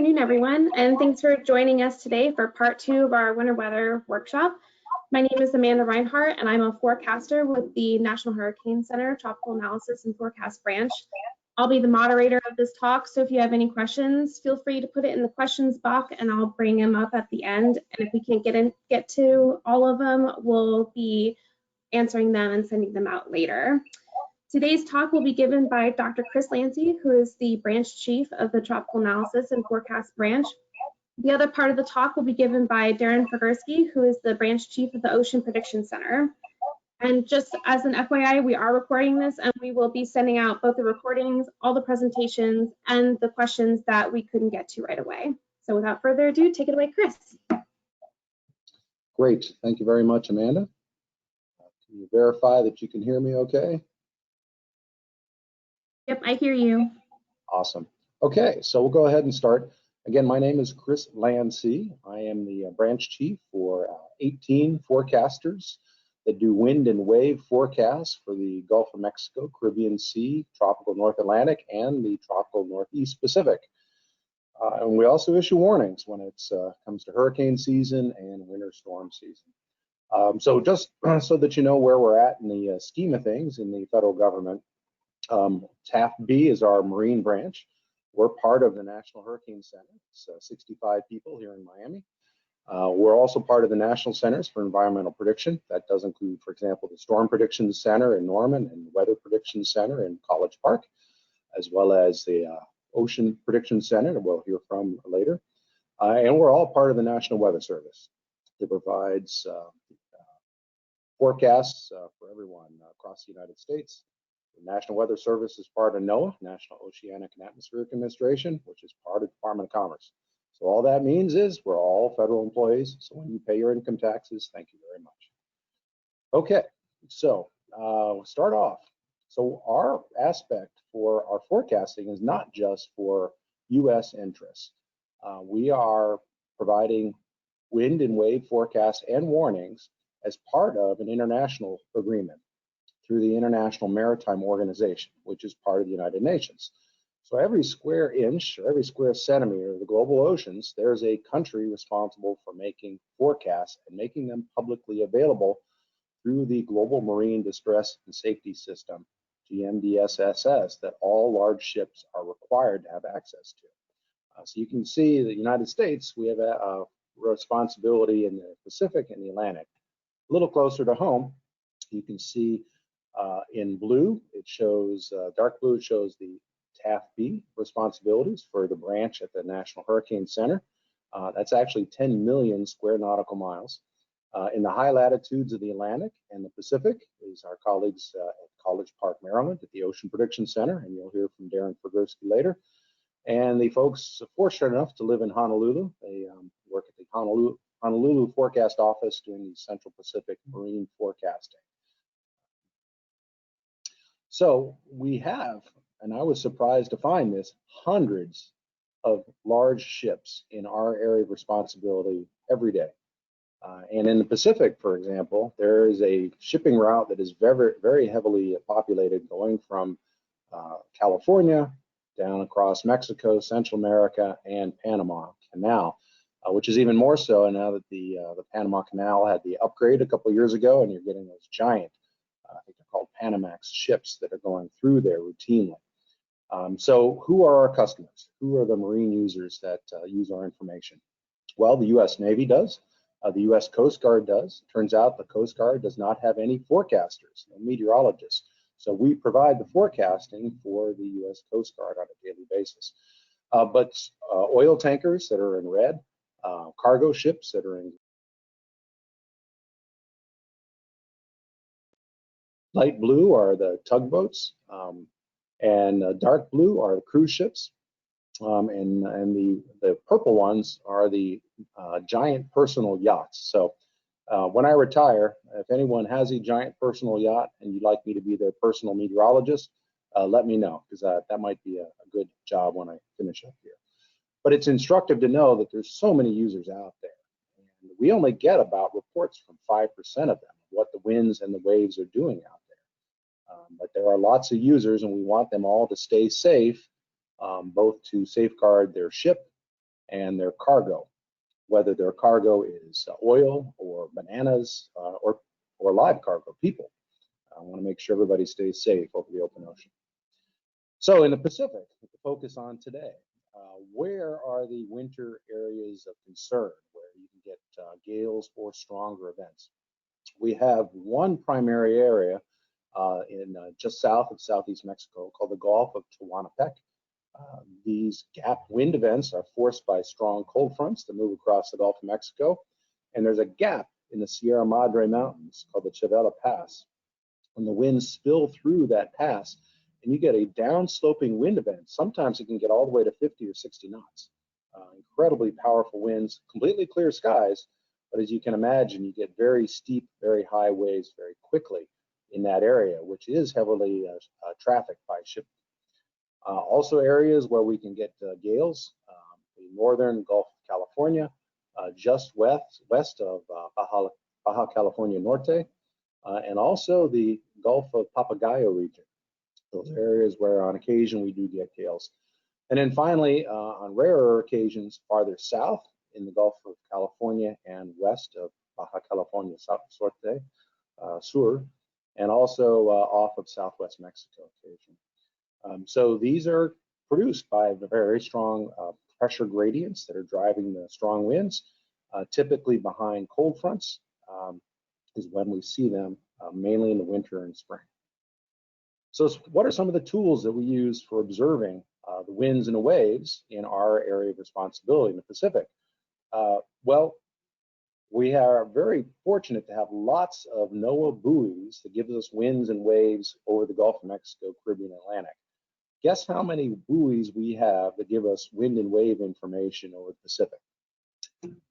Good afternoon, everyone, and thanks for joining us today for part 2 of our winter weather workshop. My name is Amanda Reinhart, and I'm a forecaster with the National Hurricane Center Tropical Analysis and Forecast Branch. I'll be the moderator of this talk, so if you have any questions, feel free to put it in the questions box, and I'll bring them up at the end. And if we can't get to all of them, we'll be answering them and sending them out later. Today's talk will be given by Dr. Chris Lancy, who is the branch chief of the Tropical Analysis and Forecast Branch. The other part of the talk will be given by Darren Figurski, who is the branch chief of the Ocean Prediction Center. And just as an FYI, we are recording this, and we will be sending out both the recordings, all the presentations, and the questions that we couldn't get to right away. So without further ado, take it away, Chris. Great. Thank you very much, Amanda. Can you verify that you can hear me okay? Yep, I hear you. Awesome. Okay, so we'll go ahead and start. Again, my name is Chris Lancy. I am the branch chief for 18 forecasters that do wind and wave forecasts for the Gulf of Mexico, Caribbean Sea, tropical North Atlantic, and the tropical Northeast Pacific. And we also issue warnings when it comes to hurricane season and winter storm season. So just so that you know where we're at in the scheme of things in the federal government, TAFB is our marine branch. We're part of the National Hurricane Center. It's 65 people here in Miami. We're also part of the National Centers for Environmental Prediction. That does include, for example, the Storm Prediction Center in Norman and the Weather Prediction Center in College Park, as well as the Ocean Prediction Center that we'll hear from later. And we're all part of the National Weather Service that provides forecasts for everyone across the United States. The National Weather Service is part of NOAA, National Oceanic and Atmospheric Administration, which is part of the Department of Commerce. So all that means is we're all federal employees. So when you pay your income taxes, thank you very much. Okay, so we'll start off. So our aspect for our forecasting is not just for U.S. interests. We are providing wind and wave forecasts and warnings as part of an international agreement through the International Maritime Organization, which is part of the United Nations. So every square inch or every square centimeter of the global oceans, there's a country responsible for making forecasts and making them publicly available through the Global Marine Distress and Safety System, GMDSSS, that all large ships are required to have access to. So you can see the United States, we have a responsibility in the Pacific and the Atlantic. A little closer to home, you can see in blue, it shows, dark blue, it shows the TAFB responsibilities for the branch at the National Hurricane Center. That's actually 10 million square nautical miles. In the high latitudes of the Atlantic and the Pacific is our colleagues at College Park, Maryland at the Ocean Prediction Center, and you'll hear from Darren Figurski later. And the folks fortunate enough to live in Honolulu, they work at the Honolulu Forecast Office doing the Central Pacific Marine Forecasting. So we have, and I was surprised to find this, hundreds of large ships in our area of responsibility every day. And in the Pacific, for example, there is a shipping route that is very, very heavily populated going from California down across Mexico, Central America, and Panama Canal, which is even more so now that the Panama Canal had the upgrade a couple of years ago, and you're getting those giant, I think they're called Panamax ships that are going through there routinely. So who are our customers? Who are the marine users that use our information? Well, the U.S. Navy does. The U.S. Coast Guard does. It turns out the Coast Guard does not have any forecasters, no meteorologists. So we provide the forecasting for the U.S. Coast Guard on a daily basis. But oil tankers that are in red, cargo ships that are in light blue are the tugboats, and dark blue are the cruise ships, and the purple ones are the giant personal yachts. So when I retire, if anyone has a giant personal yacht and you'd like me to be their personal meteorologist, let me know, because that might be a good job when I finish up here. But it's instructive to know that there's so many users out there, and we only get about reports from 5% of them, what the winds and the waves are doing out there. But there are lots of users, and we want them all to stay safe, both to safeguard their ship and their cargo, whether their cargo is oil or bananas or live cargo, people. I want to make sure everybody stays safe over the open ocean. So in the Pacific, to focus on today, where are the winter areas of concern where you can get gales or stronger events? We have one primary area in just south of southeast Mexico called the Gulf of Tehuantepec. These gap wind events are forced by strong cold fronts that move across the Gulf of Mexico. And there's a gap in the Sierra Madre Mountains called the Chavela Pass. When the winds spill through that pass, and you get a downsloping wind event, sometimes it can get all the way to 50 or 60 knots. Incredibly powerful winds, completely clear skies, but as you can imagine, you get very steep, very high waves very quickly in that area, which is heavily trafficked by shipping. Also areas where we can get gales, the northern Gulf of California, just west of Baja California Norte, and also the Gulf of Papagayo region. Those areas where on occasion we do get gales. And then finally, on rarer occasions, farther south in the Gulf of California and west of Baja California Sur, and also off of southwest Mexico occasionally. So these are produced by the very strong pressure gradients that are driving the strong winds. Typically behind cold fronts is when we see them, mainly in the winter and spring. So what are some of the tools that we use for observing the winds and the waves in our area of responsibility in the Pacific? Well, we are very fortunate to have lots of NOAA buoys that gives us winds and waves over the Gulf of Mexico, Caribbean, Atlantic. Guess how many buoys we have that give us wind and wave information over the Pacific?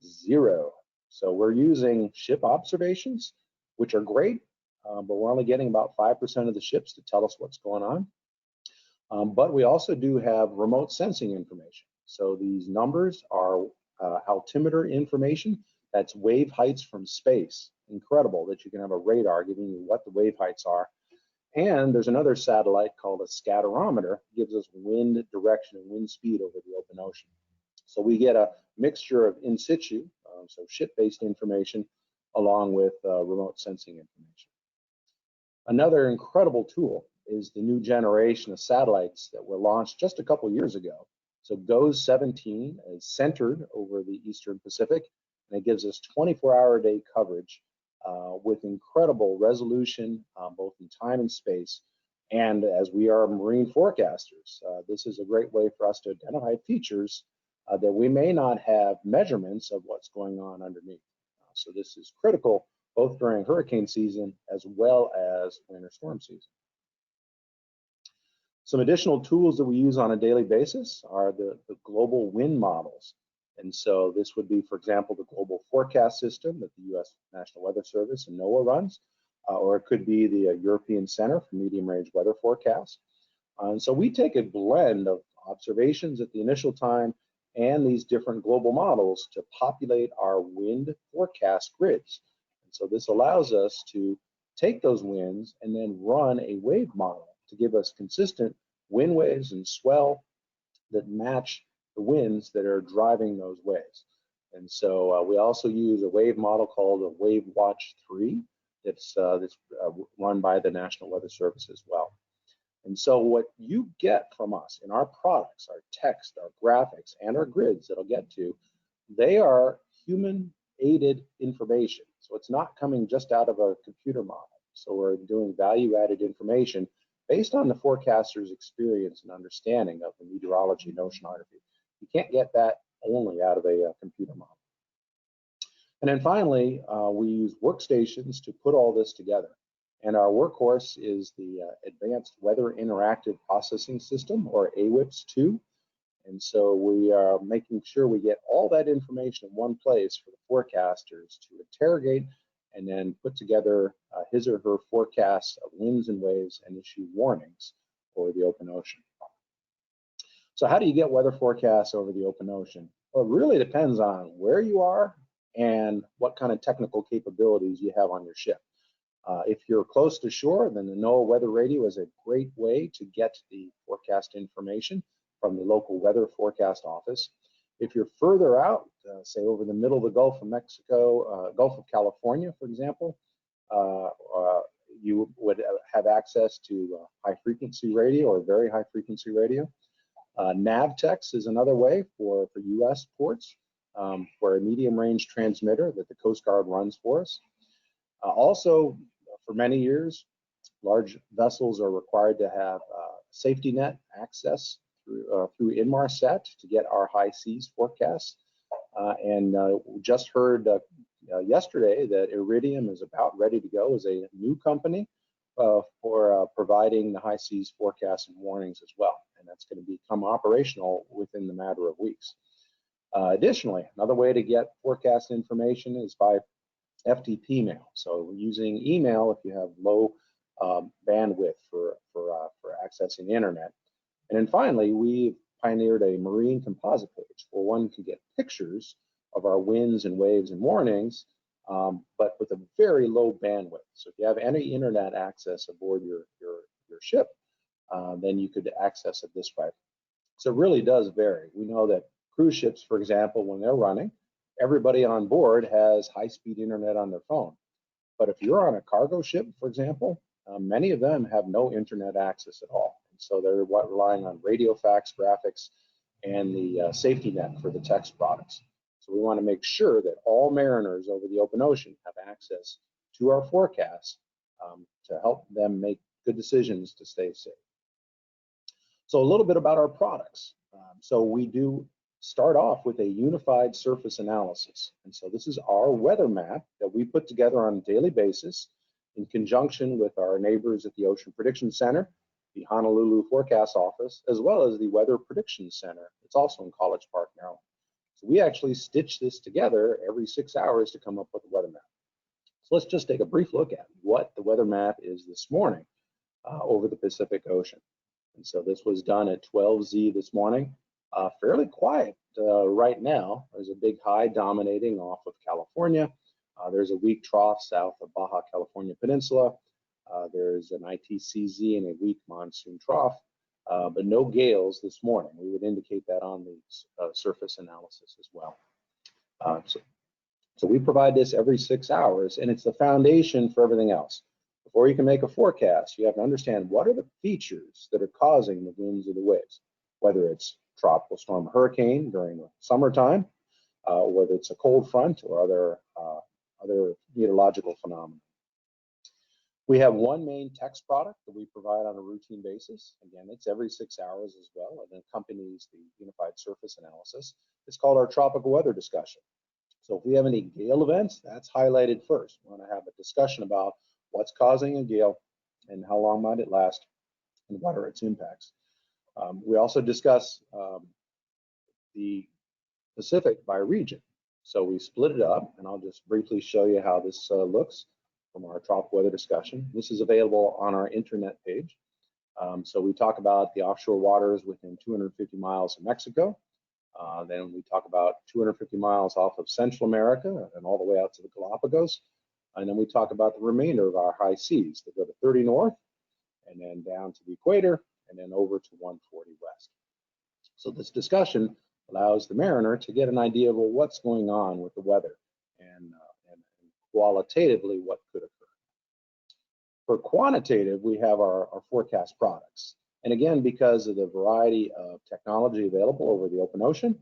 0. So we're using ship observations, which are great, but we're only getting about 5% of the ships to tell us what's going on. But we also do have remote sensing information. So these numbers are altimeter information. That's wave heights from space. Incredible that you can have a radar giving you what the wave heights are. And there's another satellite called a scatterometer, gives us wind direction and wind speed over the open ocean. So we get a mixture of in situ, so ship-based information, along with remote sensing information. Another incredible tool is the new generation of satellites that were launched just a couple years ago. So GOES-17 is centered over the Eastern Pacific, and it gives us 24-hour-a-day coverage with incredible resolution, both in time and space. And as we are marine forecasters, this is a great way for us to identify features that we may not have measurements of what's going on underneath. So this is critical both during hurricane season as well as winter storm season. Some additional tools that we use on a daily basis are the global wind models. And so this would be, for example, the global forecast system that the U.S. National Weather Service and NOAA runs, or it could be the European Center for Medium Range Weather Forecast. And so we take a blend of observations at the initial time and these different global models to populate our wind forecast grids. And so this allows us to take those winds and then run a wave model to give us consistent wind waves and swell that match the winds that are driving those waves. And so we also use a wave model called a Wave Watch 3 that's run by the National Weather Service as well. And so what you get from us in our products, our text, our graphics, and our grids that I'll get to, they are human-aided information. So it's not coming just out of a computer model. So we're doing value-added information based on the forecaster's experience and understanding of the meteorology and oceanography. You can't get that only out of a computer model. And then finally, we use workstations to put all this together. And our workhorse is the Advanced Weather Interactive Processing System, or AWIPS 2. And so we are making sure we get all that information in one place for the forecasters to interrogate and then put together his or her forecasts of winds and waves and issue warnings for the open ocean. So how do you get weather forecasts over the open ocean? Well, it really depends on where you are and what kind of technical capabilities you have on your ship. If you're close to shore, then the NOAA Weather Radio is a great way to get the forecast information from the local weather forecast office. If you're further out, say over the middle of the Gulf of Mexico, Gulf of California, for example, you would have access to high frequency radio or very high frequency radio. Navtex is another way for US ports, for a medium range transmitter that the Coast Guard runs for us. Also, for many years, large vessels are required to have safety net access through Inmarsat to get our high seas forecasts. And we just heard yesterday that Iridium is about ready to go as a new company for providing the high seas forecasts and warnings as well. And that's going to become operational within the matter of weeks. Additionally, another way to get forecast information is by FTP mail. So using email if you have low bandwidth for accessing the internet. And then finally, we pioneered a marine composite page where one can get pictures of our winds and waves and warnings, but with a very low bandwidth. So if you have any internet access aboard your ship, then you could access it this way. So it really does vary. We know that cruise ships, for example, when they're running, everybody on board has high-speed internet on their phone. But if you're on a cargo ship, for example, many of them have no internet access at all. And so they're relying on radio fax graphics and the safety net for the text products. So we want to make sure that all mariners over the open ocean have access to our forecasts to help them make good decisions to stay safe. So a little bit about our products. So we do start off with a unified surface analysis. And so this is our weather map that we put together on a daily basis in conjunction with our neighbors at the Ocean Prediction Center, the Honolulu Forecast Office, as well as the Weather Prediction Center. It's also in College Park, Maryland. So we actually stitch this together every 6 hours to come up with a weather map. So let's just take a brief look at what the weather map is this morning over the Pacific Ocean. And so this was done at 12Z this morning. Fairly quiet right now. There's a big high dominating off of California. There's a weak trough south of Baja California Peninsula. There's an ITCZ and a weak monsoon trough, but no gales this morning. We would indicate that on the surface analysis as well. So we provide this every 6 hours, and it's the foundation for everything else. Before you can make a forecast, you have to understand what are the features that are causing the winds or the waves, whether it's tropical storm or hurricane during the summertime, whether it's a cold front or other meteorological phenomena. We have one main text product that we provide on a routine basis. Again, it's every 6 hours as well, and it accompanies the unified surface analysis. It's called our tropical weather discussion. So if we have any gale events, that's highlighted first. We want to have a discussion about what's causing a gale and how long might it last and what are its impacts. We also discuss the Pacific by region. So we split it up, and I'll just briefly show you how this looks from our tropical weather discussion. This is available on our internet page. So we talk about the offshore waters within 250 miles of Mexico. Then we talk about 250 miles off of Central America and all the way out to the Galapagos. And then we talk about the remainder of our high seas that go to 30 north and then down to the equator and then over to 140 west. So this discussion allows the mariner to get an idea of what's going on with the weather and qualitatively what could occur. For quantitative, we have our forecast products. And again, because of the variety of technology available over the open ocean,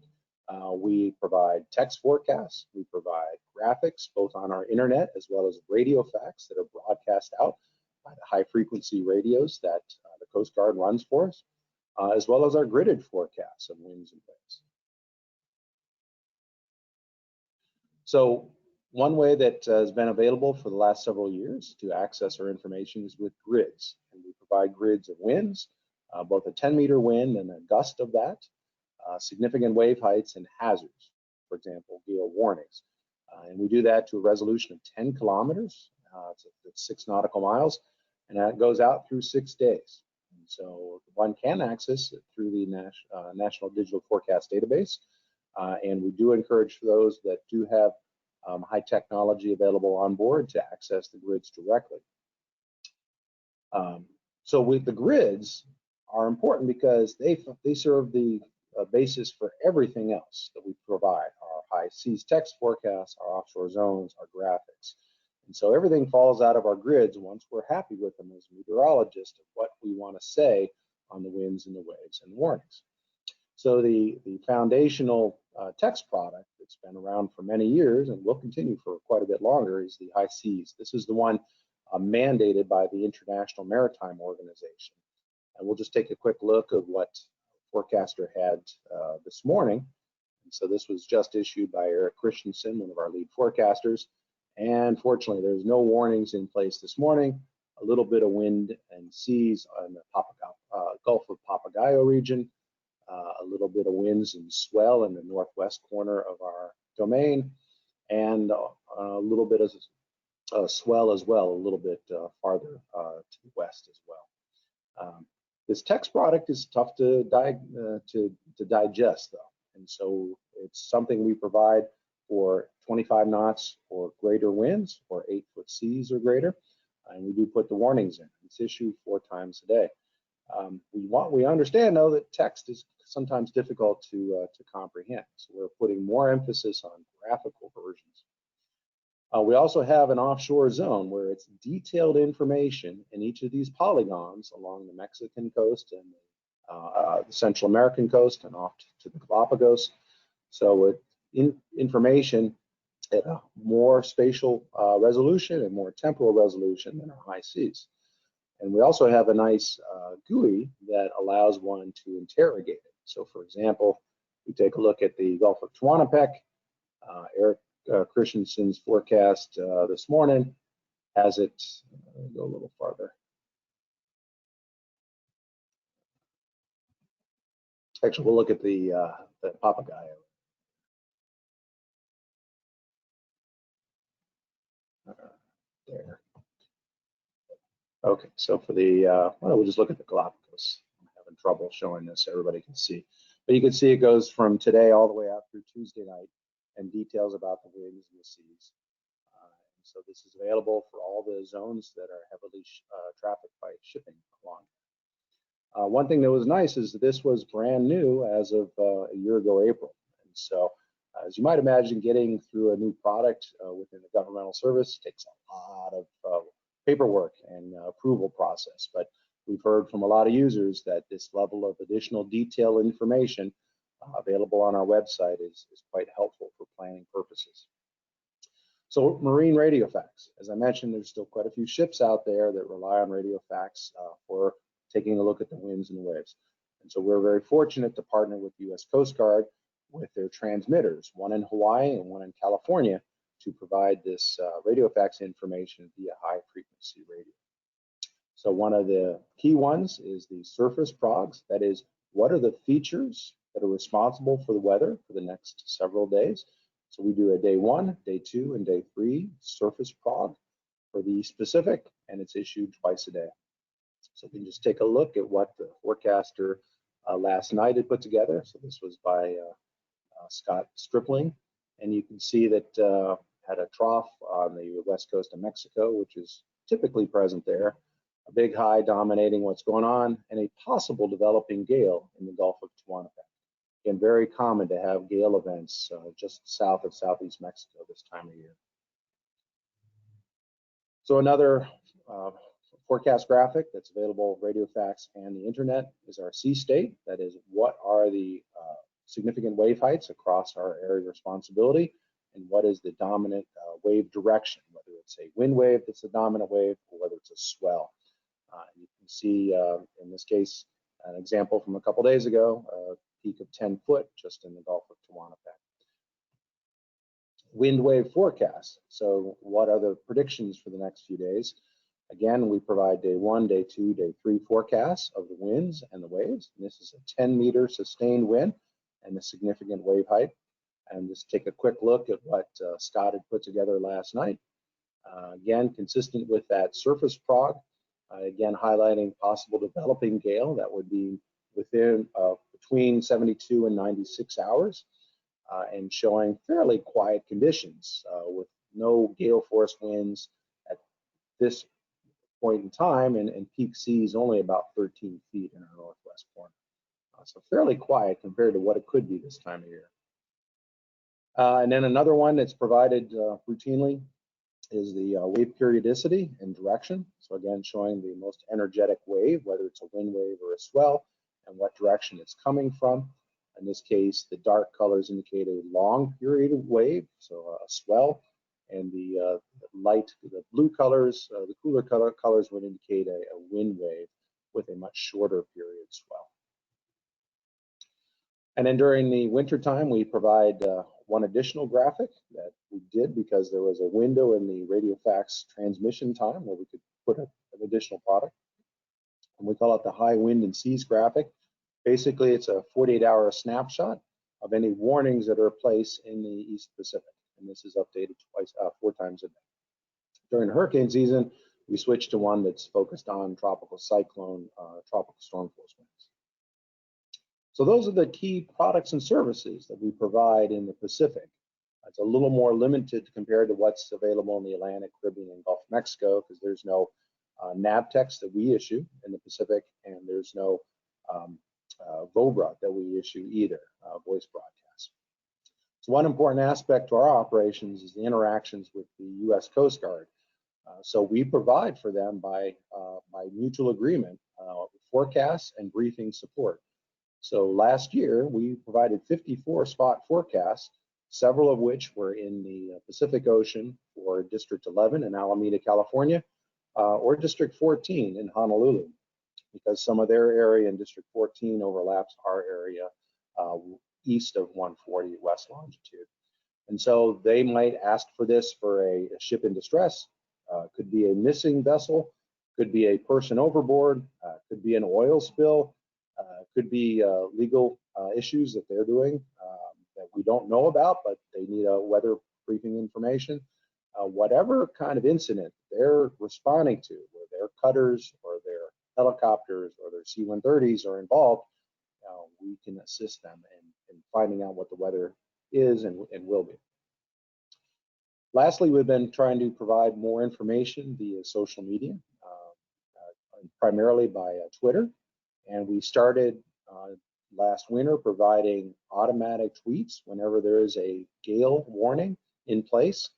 we provide text forecasts, we provide graphics, both on our internet as well as radio fax that are broadcast out by the high frequency radios that the Coast Guard runs for us, as well as our gridded forecasts of winds and waves. So one way that has been available for the last several years to access our information is with grids. And we provide grids of winds, both a 10-meter wind and a gust of that, significant wave heights and hazards, for example, gale warnings. And we do that to a resolution of 10 kilometers, it's 6 nautical miles, and that goes out through 6 days. And so one can access it through the National Digital Forecast Database, and we do encourage those that do have high technology available on board to access the grids directly. So with the grids are important because they serve the basis for everything else that we provide, our high seas text forecasts, our offshore zones, our graphics. And so everything falls out of our grids once we're happy with them as meteorologists of what we want to say on the winds and the waves and warnings. So the foundational text product that's been around for many years and will continue for quite a bit longer is the high seas. This is the one mandated by the International Maritime Organization. And we'll just take a quick look at what Forecaster had this morning. And so this was just issued by Eric Christensen, one of our lead forecasters. And fortunately, there's no warnings in place this morning. A little bit of wind and seas on the Gulf of Papagayo region. A little bit of winds and swell in the northwest corner of our domain, and a little bit of swell as well, a little bit farther to the west as well. This text product is tough to digest, though, and so it's something we provide for 25 knots or greater winds, or 8-foot seas or greater, and we do put the warnings in. It's issued 4 times a day. We understand, though, that text is sometimes difficult to comprehend, so we're putting more emphasis on graphical versions. We also have an offshore zone where it's detailed information in each of these polygons along the Mexican coast and the Central American coast and off to the Galapagos. So information at a more spatial resolution and more temporal resolution than our high seas. And we also have a nice GUI that allows one to interrogate it. So for example, we take a look at the Gulf of Tehuantepec. Eric Christensen's forecast this morning has it, go a little farther. Actually, we'll look at the Papagayo. There. Okay, so for the, well, we'll just look at the Galapagos. I'm having trouble showing this so everybody can see. But you can see it goes from today all the way out through Tuesday night and details about the winds and the seas. And so this is available for all the zones that are heavily trafficked by shipping along. One thing that was nice is that this was brand new as of a year ago, April. And so as you might imagine, getting through a new product within the governmental service takes a lot of paperwork and approval process. But we've heard from a lot of users that this level of additional detailed information available on our website is quite helpful for planning purposes. So marine radio facts. As I mentioned, there's still quite a few ships out there that rely on radio facts for taking a look at the winds and the waves. And so we're very fortunate to partner with the U.S. Coast Guard with their transmitters, one in Hawaii and one in California, to provide this radio facts information via high frequency radio. So one of the key ones is the surface progs. That is, what are the features that are responsible for the weather for the next several days? So we do a day 1, day 2, and day 3 surface prog for the specific, and it's issued twice a day. So we can just take a look at what the forecaster last night had put together. So this was by Scott Stripling, and you can see that had a trough on the west coast of Mexico, which is typically present there, a big high dominating what's going on, and a possible developing gale in the Gulf of Tehuantepec. Again, very common to have gale events just south of southeast Mexico this time of year. So another forecast graphic that's available radio facts and the internet is our sea state. That is, what are the significant wave heights across our area of responsibility, and what is the dominant wave direction, whether it's a wind wave that's the dominant wave or whether it's a swell. You can see in this case an example from a couple days ago, a peak of 10 foot just in the Gulf of Tehuantepec. Wind wave forecast. So what are the predictions for the next few days? Again, we provide day 1, day 2, day 3 forecasts of the winds and the waves. And this is a 10-meter sustained wind and the significant wave height. And just take a quick look at what Scott had put together last night. Again, consistent with that surface prog, again highlighting possible developing gale that would be within between 72 and 96 hours, and showing fairly quiet conditions with no gale force winds at this point in time, and peak seas only about 13 feet in our northwest corner. So fairly quiet compared to what it could be this time of year. And then another one that's provided routinely is the wave periodicity and direction. So again, showing the most energetic wave, whether it's a wind wave or a swell, and what direction it's coming from. In this case, the dark colors indicate a long period of wave, so a swell, and the blue colors, the cooler colors would indicate a wind wave with a much shorter period swell. And then during the winter time, we provide one additional graphic that we did because there was a window in the radio fax transmission time where we could put an additional product. And we call it the high wind and seas graphic. Basically, it's a 48-hour snapshot of any warnings that are in place in the East Pacific. And this is updated 4 times a day. During the hurricane season, we switched to one that's focused on tropical cyclone, tropical storm force winds. So those are the key products and services that we provide in the Pacific. It's a little more limited compared to what's available in the Atlantic, Caribbean, and Gulf of Mexico, because there's no NAVTEX that we issue in the Pacific, and there's no VOBRA that we issue either, voice broadcast. So one important aspect to our operations is the interactions with the U.S. Coast Guard. So we provide for them by mutual agreement forecasts and briefing support. So last year, we provided 54 spot forecasts, several of which were in the Pacific Ocean for District 11 in Alameda, California, or District 14 in Honolulu, because some of their area in District 14 overlaps our area east of 140 west longitude. And so they might ask for this for a ship in distress, could be a missing vessel, could be a person overboard, could be an oil spill, could be legal issues that they're doing that we don't know about, but they need a weather briefing information. Whatever kind of incident they're responding to, where their cutters or their helicopters or their C-130s are involved, we can assist them in finding out what the weather is and will be. Lastly, we've been trying to provide more information via social media, primarily by Twitter. And we started last winter providing automatic tweets whenever there is a gale warning in place.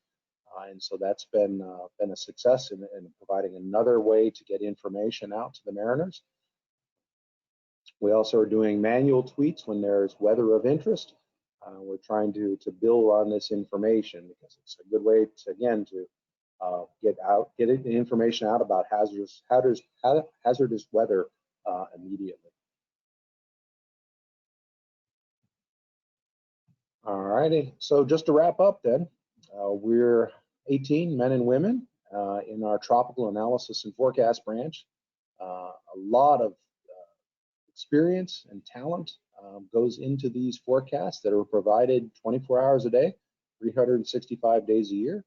And so that's been a success in providing another way to get information out to the mariners. We also are doing manual tweets when there's weather of interest. We're trying to build on this information because it's a good way to, again, to get information out about hazardous weather immediately. All righty, so just to wrap up then, we're 18 men and women in our tropical analysis and forecast branch. A lot of experience and talent goes into these forecasts that are provided 24 hours a day, 365 days a year.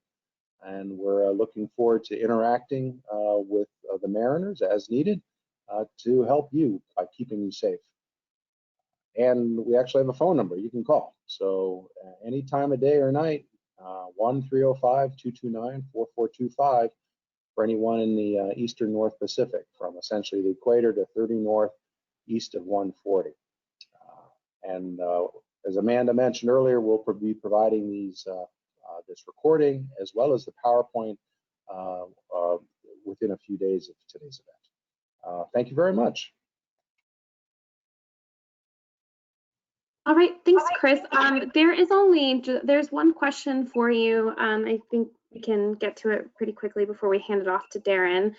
And we're looking forward to interacting with the mariners as needed to help you by keeping you safe. And we actually have a phone number you can call. So any time of day or night, 1-305-229-4425 for anyone in the Eastern North Pacific, from essentially the equator to 30 north, east of 140. And as Amanda mentioned earlier, we'll be providing these this recording as well as the PowerPoint within a few days of today's event. Thank you very much. All right, thanks, Chris. There's one question for you. I think we can get to it pretty quickly before we hand it off to Darren.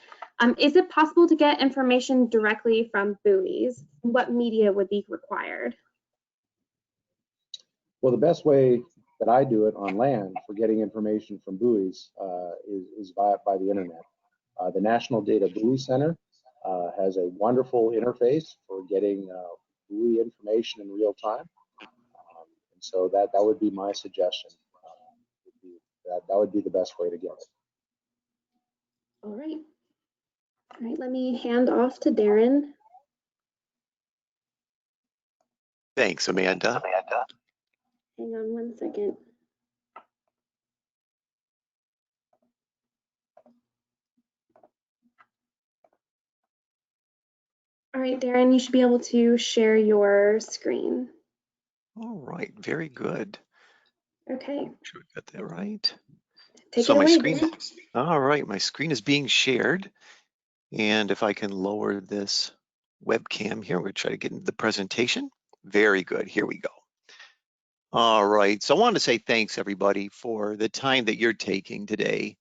Is it possible to get information directly from buoys? What media would be required? Well, the best way that I do it on land for getting information from buoys is by the internet. The National Data Buoy Center has a wonderful interface for getting buoy information in real time. And so that would be my suggestion. That would be the best way to get it. All right. All right, let me hand off to Darren. Thanks, Amanda. Hang on one second. All right, Darren, you should be able to share your screen. All right, very good. Okay, Sure we got that right. take So it my away, screen, Darren. all right, my screen is being shared. And if I can lower this webcam here, I'm going to try to get into the presentation. Very good, here we go. All right, so I wanted to say thanks everybody for the time that you're taking today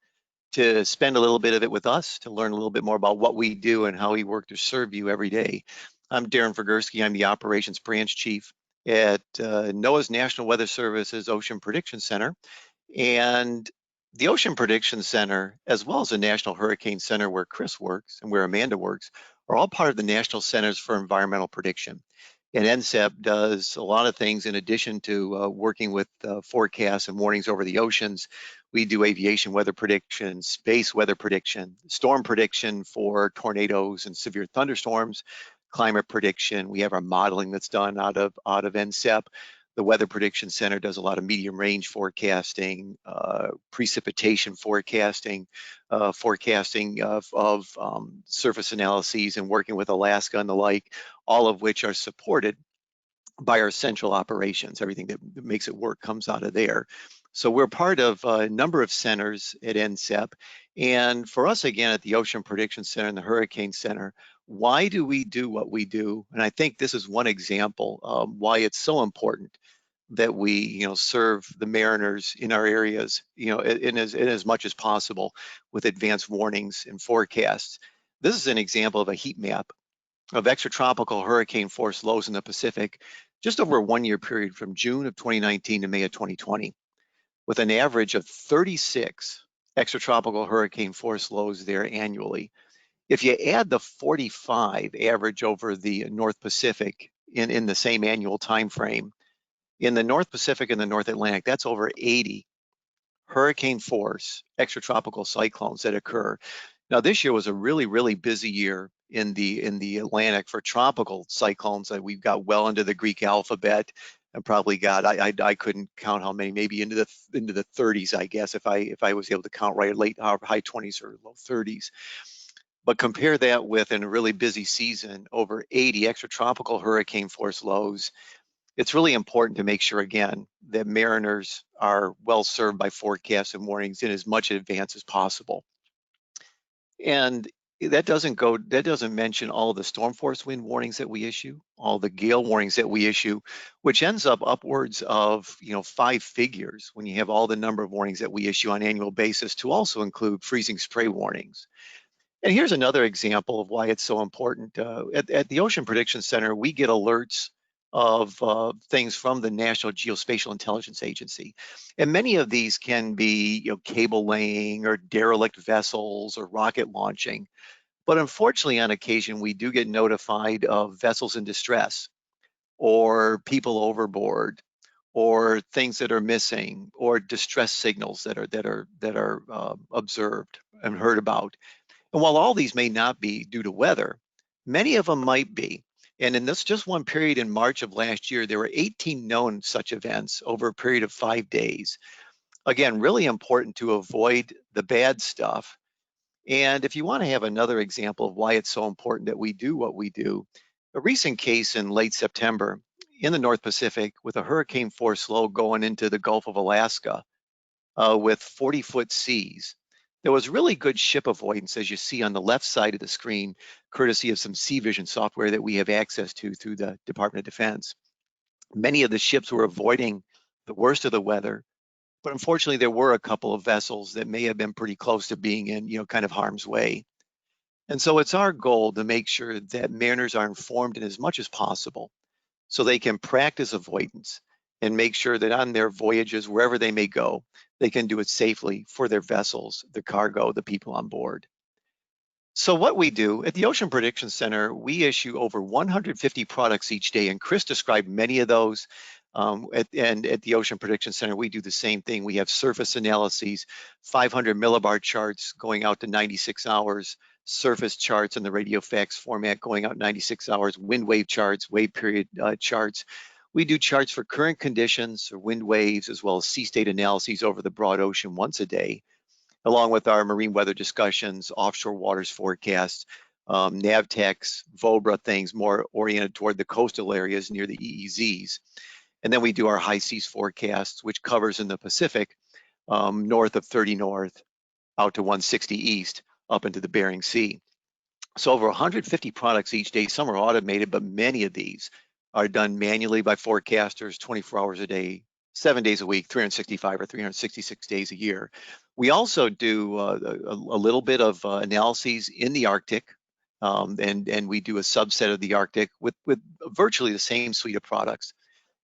to spend a little bit of it with us, to learn a little bit more about what we do and how we work to serve you every day. I'm Darren Vergursky. I'm the Operations Branch Chief at NOAA's National Weather Service's Ocean Prediction Center. And the Ocean Prediction Center, as well as the National Hurricane Center where Chris works and where Amanda works, are all part of the National Centers for Environmental Prediction. And NCEP does a lot of things in addition to working with forecasts and warnings over the oceans. We do aviation weather prediction, space weather prediction, storm prediction for tornadoes and severe thunderstorms, climate prediction. We have our modeling that's done out of NCEP. The Weather Prediction Center does a lot of medium range forecasting, precipitation forecasting, forecasting of surface analyses and working with Alaska and the like, all of which are supported by our central operations. Everything that makes it work comes out of there. So we're part of a number of centers at NCEP. And for us, again, at the Ocean Prediction Center and the Hurricane Center, why do we do what we do? And I think this is one example of why it's so important that we, serve the mariners in our areas, in as much as possible with advanced warnings and forecasts. This is an example of a heat map of extratropical hurricane force lows in the Pacific, just over a 1-year period from June of 2019 to May of 2020, with an average of 36 extratropical hurricane force lows there annually. If you add the 45 average over the North Pacific in the same annual time frame, in the North Pacific and the North Atlantic, that's over 80 hurricane force extratropical cyclones that occur. Now, this year was a really, really busy year in the Atlantic for tropical cyclones. That we've got well into the Greek alphabet, and probably got I couldn't count how many, maybe into the 30s, I guess, if I was able to count right, late high 20s or low 30s. But compare that with, in a really busy season, over 80 extratropical hurricane force lows. It's really important to make sure, again, that mariners are well served by forecasts and warnings in as much advance as possible. And that doesn't mention all the storm force wind warnings that we issue, all the gale warnings that we issue, which ends up upwards of 5 figures when you have all the number of warnings that we issue on an annual basis, to also include freezing spray warnings. And here's another example of why it's so important. At the Ocean Prediction Center, we get alerts of things from the National Geospatial Intelligence Agency. And many of these can be cable laying or derelict vessels or rocket launching. But unfortunately, on occasion, we do get notified of vessels in distress, or people overboard, or things that are missing, or distress signals that are observed and heard about. And while all these may not be due to weather, many of them might be. And in this just one period in March of last year, there were 18 known such events over a period of 5 days. Again, really important to avoid the bad stuff. And if you want to have another example of why it's so important that we do what we do, a recent case in late September in the North Pacific with a hurricane force low going into the Gulf of Alaska with 40-foot seas. There was really good ship avoidance, as you see on the left side of the screen, courtesy of some Sea Vision software that we have access to through the Department of Defense. Many of the ships were avoiding the worst of the weather, but unfortunately there were a couple of vessels that may have been pretty close to being in, kind of harm's way. And so it's our goal to make sure that mariners are informed in as much as possible so they can practice avoidance and make sure that on their voyages, wherever they may go, they can do it safely for their vessels, the cargo, the people on board. So what we do at the Ocean Prediction Center, we issue over 150 products each day, and Chris described many of those. And at the Ocean Prediction Center, we do the same thing. We have surface analyses, 500 millibar charts going out to 96 hours, surface charts in the RadioFax format going out 96 hours, wind wave charts, wave period charts. We do charts for current conditions, or wind waves, as well as sea state analyses over the broad ocean once a day, along with our marine weather discussions, offshore waters forecasts. Navtex, Vobra things more oriented toward the coastal areas near the EEZs. And then we do our high seas forecasts, which covers in the Pacific, north of 30 north, out to 160 east, up into the Bering Sea. So over 150 products each day. Some are automated, but many of these are done manually by forecasters 24 hours a day, 7 days a week, 365 or 366 days a year. We also do a little bit of analyses in the Arctic, and we do a subset of the Arctic with virtually the same suite of products.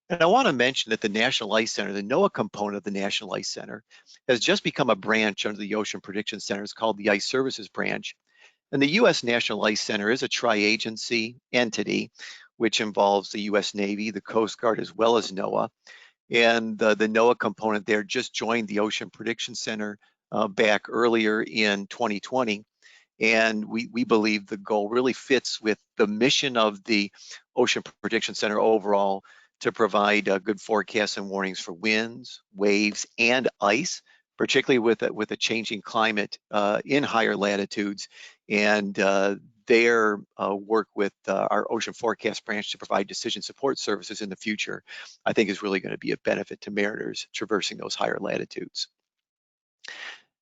And I want to mention that the National Ice Center, the NOAA component of the National Ice Center, has just become a branch under the Ocean Prediction Center. It's called the Ice Services Branch. And the U.S. National Ice Center is a tri-agency entity, which involves the U.S. Navy, the Coast Guard, as well as NOAA. And the NOAA component there just joined the Ocean Prediction Center back earlier in 2020. And we believe the goal really fits with the mission of the Ocean Prediction Center overall to provide good forecasts and warnings for winds, waves, and ice, particularly with a changing climate in higher latitudes. And their work with our Ocean Forecast Branch to provide decision support services in the future, I think is really going to be a benefit to mariners traversing those higher latitudes.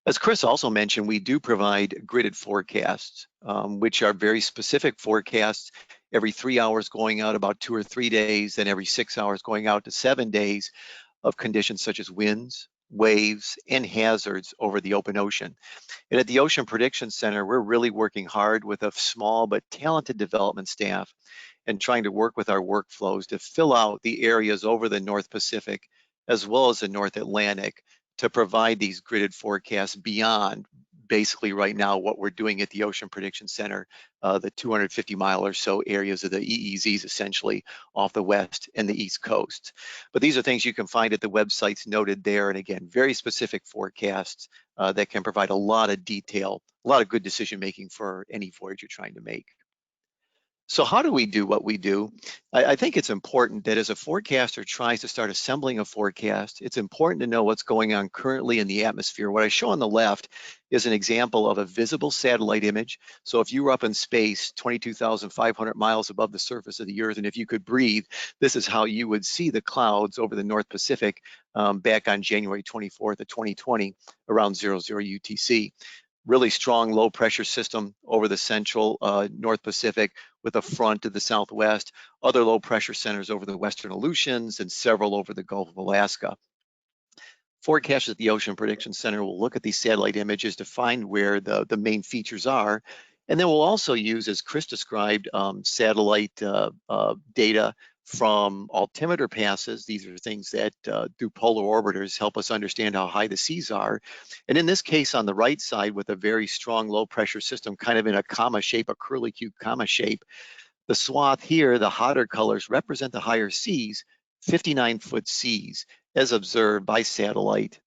As Chris also mentioned, we do provide gridded forecasts, which are very specific forecasts every 3 hours going out about 2 or 3 days, then every 6 hours going out to 7 days of conditions such as winds, waves, and hazards over the open ocean. And at the Ocean Prediction Center, we're really working hard with a small but talented development staff and trying to work with our workflows to fill out the areas over the North Pacific as well as the North Atlantic to provide these gridded forecasts beyond basically right now what we're doing at the Ocean Prediction Center, the 250 mile or so areas of the EEZs essentially off the west and the east coast. But these are things you can find at the websites noted there. And again, very specific forecasts that can provide a lot of detail, a lot of good decision making for any voyage you're trying to make. So how do we do what we do? I think it's important that as a forecaster tries to start assembling a forecast, it's important to know what's going on currently in the atmosphere. What I show on the left is an example of a visible satellite image. So if you were up in space 22,500 miles above the surface of the Earth, and if you could breathe, this is how you would see the clouds over the North Pacific back on January 24th of 2020 around 00 UTC. Really strong low pressure system over the central North Pacific with a front to the southwest, other low pressure centers over the western Aleutians and several over the Gulf of Alaska. Forecasters at the Ocean Prediction Center will look at these satellite images to find where the main features are. And then we'll also use, as Chris described, satellite data from altimeter passes. These are things that through polar orbiters help us understand how high the seas are. And in this case, on the right side, with a very strong low pressure system, kind of in a comma shape, a curlicue comma shape, the swath here, the hotter colors represent the higher seas, 59-foot seas, as observed by satellite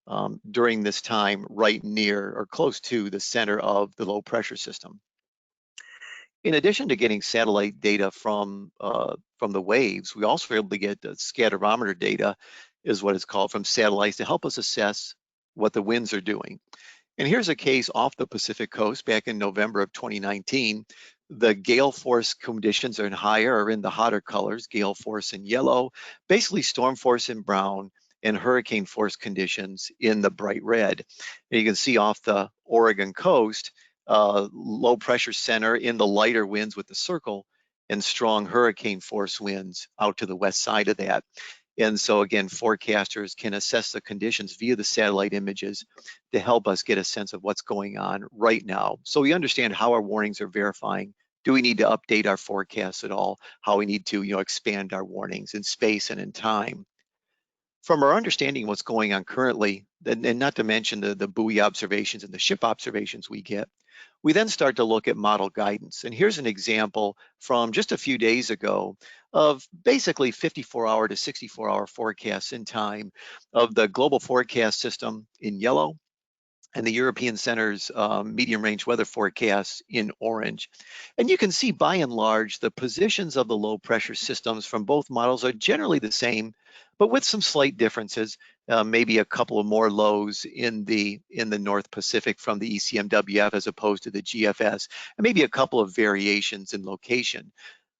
during this time right near or close to the center of the low pressure system. In addition to getting satellite data from the waves, we also are able to get scatterometer data, is what it's called, from satellites to help us assess what the winds are doing. And here's a case off the Pacific coast back in November of 2019. The gale force conditions are in the hotter colors, gale force in yellow, basically storm force in brown, and hurricane force conditions in the bright red. And you can see off the Oregon coast, low pressure center in the lighter winds with the circle, and strong hurricane force winds out to the west side of that. And so again, forecasters can assess the conditions via the satellite images to help us get a sense of what's going on right now. So we understand how our warnings are verifying. Do we need to update our forecasts at all? How we need to expand our warnings in space and in time. From our understanding of what's going on currently, and not to mention the buoy observations and the ship observations we get, we then start to look at model guidance. And here's an example from just a few days ago of basically 54-hour to 64-hour forecasts in time of the global forecast system in yellow, and the European Center's medium range weather forecasts in orange. And you can see by and large, the positions of the low pressure systems from both models are generally the same, but with some slight differences, maybe a couple of more lows in the North Pacific from the ECMWF as opposed to the GFS, and maybe a couple of variations in location.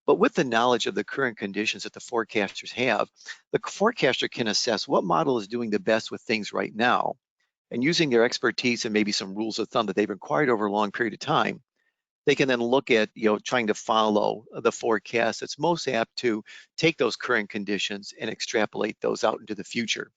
But with the knowledge of the current conditions that the forecasters have, the forecaster can assess what model is doing the best with things right now. And using their expertise and maybe some rules of thumb that they've acquired over a long period of time, they can then look at, trying to follow the forecast that's most apt to take those current conditions and extrapolate those out into the future.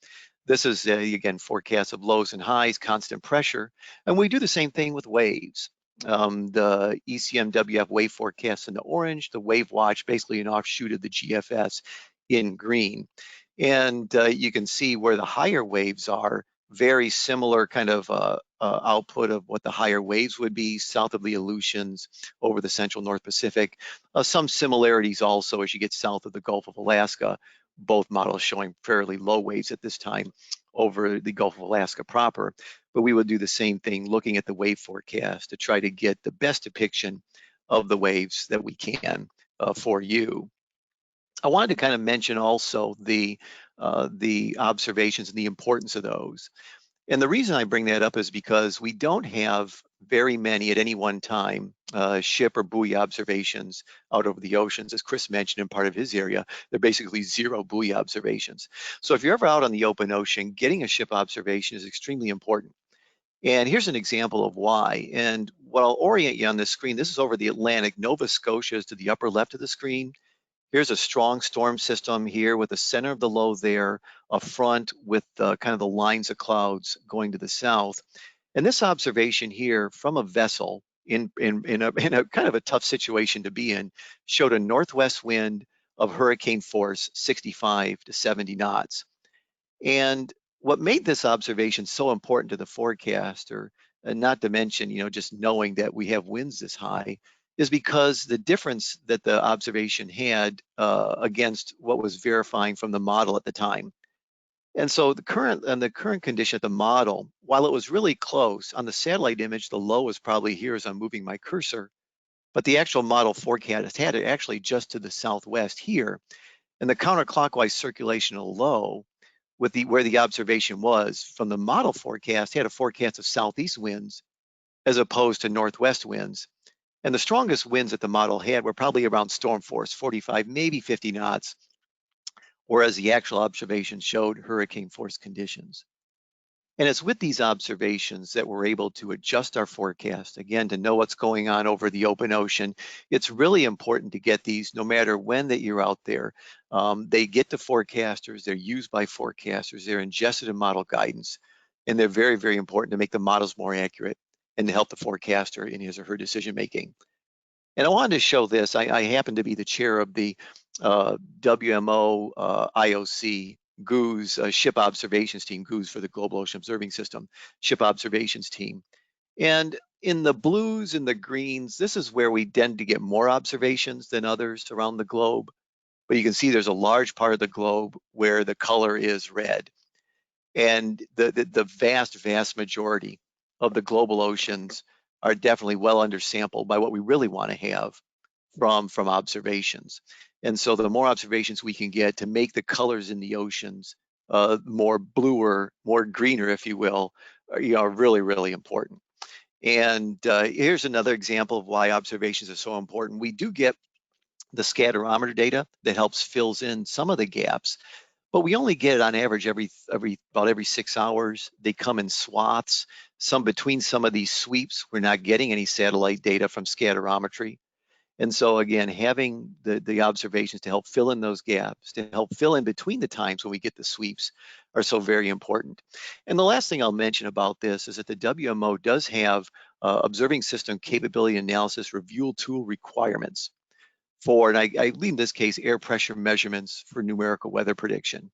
This is, again, forecasts of lows and highs, constant pressure, and we do the same thing with waves. The ECMWF wave forecast in the orange, the Wave Watch, basically an offshoot of the GFS, in green. And you can see where the higher waves are, very similar kind of output of what the higher waves would be south of the Aleutians over the central North Pacific. Some similarities also as you get south of the Gulf of Alaska, both models showing fairly low waves at this time over the Gulf of Alaska proper. But we would do the same thing looking at the wave forecast to try to get the best depiction of the waves that we can for you. I wanted to kind of mention also the observations and the importance of those. And the reason I bring that up is because we don't have very many at any one time ship or buoy observations out over the oceans. As Chris mentioned in part of his area, they're basically zero buoy observations. So if you're ever out on the open ocean, getting a ship observation is extremely important. And here's an example of why. And what I'll orient you on this screen, this is over the Atlantic. Nova Scotia is to the upper left of the screen. Here's a strong storm system here with the center of the low there, a front with kind of the lines of clouds going to the south. And this observation here from a vessel in a kind of a tough situation to be in showed a northwest wind of hurricane force 65 to 70 knots. And what made this observation so important to the forecaster, and not to mention, just knowing that we have winds this high, is because the difference that the observation had against what was verifying from the model at the time. And so the current condition of the model, while it was really close, on the satellite image, the low is probably here as I'm moving my cursor, but the actual model forecast had it actually just to the southwest here. And the counterclockwise circulation of low with where the observation was from the model forecast had a forecast of southeast winds as opposed to northwest winds. And the strongest winds that the model had were probably around storm force, 45, maybe 50 knots, whereas the actual observation showed hurricane force conditions. And it's with these observations that we're able to adjust our forecast, again, to know what's going on over the open ocean. It's really important to get these no matter when that you're out there. They get to forecasters, they're used by forecasters, they're ingested in model guidance, and they're very, very important to make the models more accurate and to help the forecaster in his or her decision making. And I wanted to show this. I happen to be the chair of the WMO IOC GOOS ship observations team, GOOS for the Global Ocean Observing System, ship observations team. And in the blues and the greens, this is where we tend to get more observations than others around the globe. But you can see there's a large part of the globe where the color is red. And the vast majority of the global oceans are definitely well undersampled by what we really want to have from observations. And so the more observations we can get to make the colors in the oceans more bluer, more greener, if you will, are really, really important. And here's another example of why observations are so important. We do get the scatterometer data that helps fills in some of the gaps, but we only get it on average about every 6 hours. They come in swaths. Between some of these sweeps, we're not getting any satellite data from scatterometry. And so again, having the observations to help fill in those gaps, to help fill in between the times when we get the sweeps are so very important. And the last thing I'll mention about this is that the WMO does have observing system capability analysis review tool requirements for, and I leave in this case, air pressure measurements for numerical weather prediction.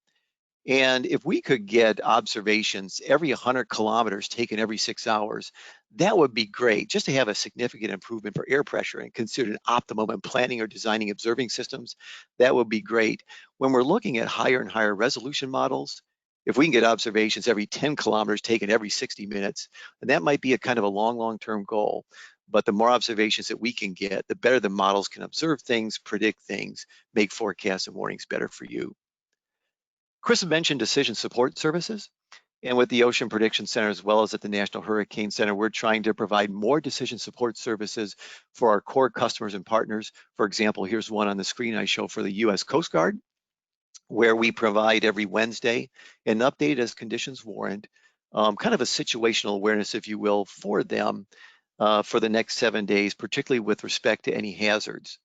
And if we could get observations every 100 kilometers taken every 6 hours, that would be great, just to have a significant improvement for air pressure and considered optimum when planning or designing observing systems. That would be great. When we're looking at higher and higher resolution models, If we can get observations every 10 kilometers taken every 60 minutes, and that might be a kind of a long-term goal, but the more observations that we can get, the better the models can observe things, predict things, make forecasts and warnings better for you. Chris mentioned decision support services. And with the Ocean Prediction Center, as well as at the National Hurricane Center, we're trying to provide more decision support services for our core customers and partners. For example, here's one on the screen I show for the U.S. Coast Guard, where we provide every Wednesday an update as conditions warrant, kind of a situational awareness, if you will, for them for the next 7 days, particularly with respect to any hazards.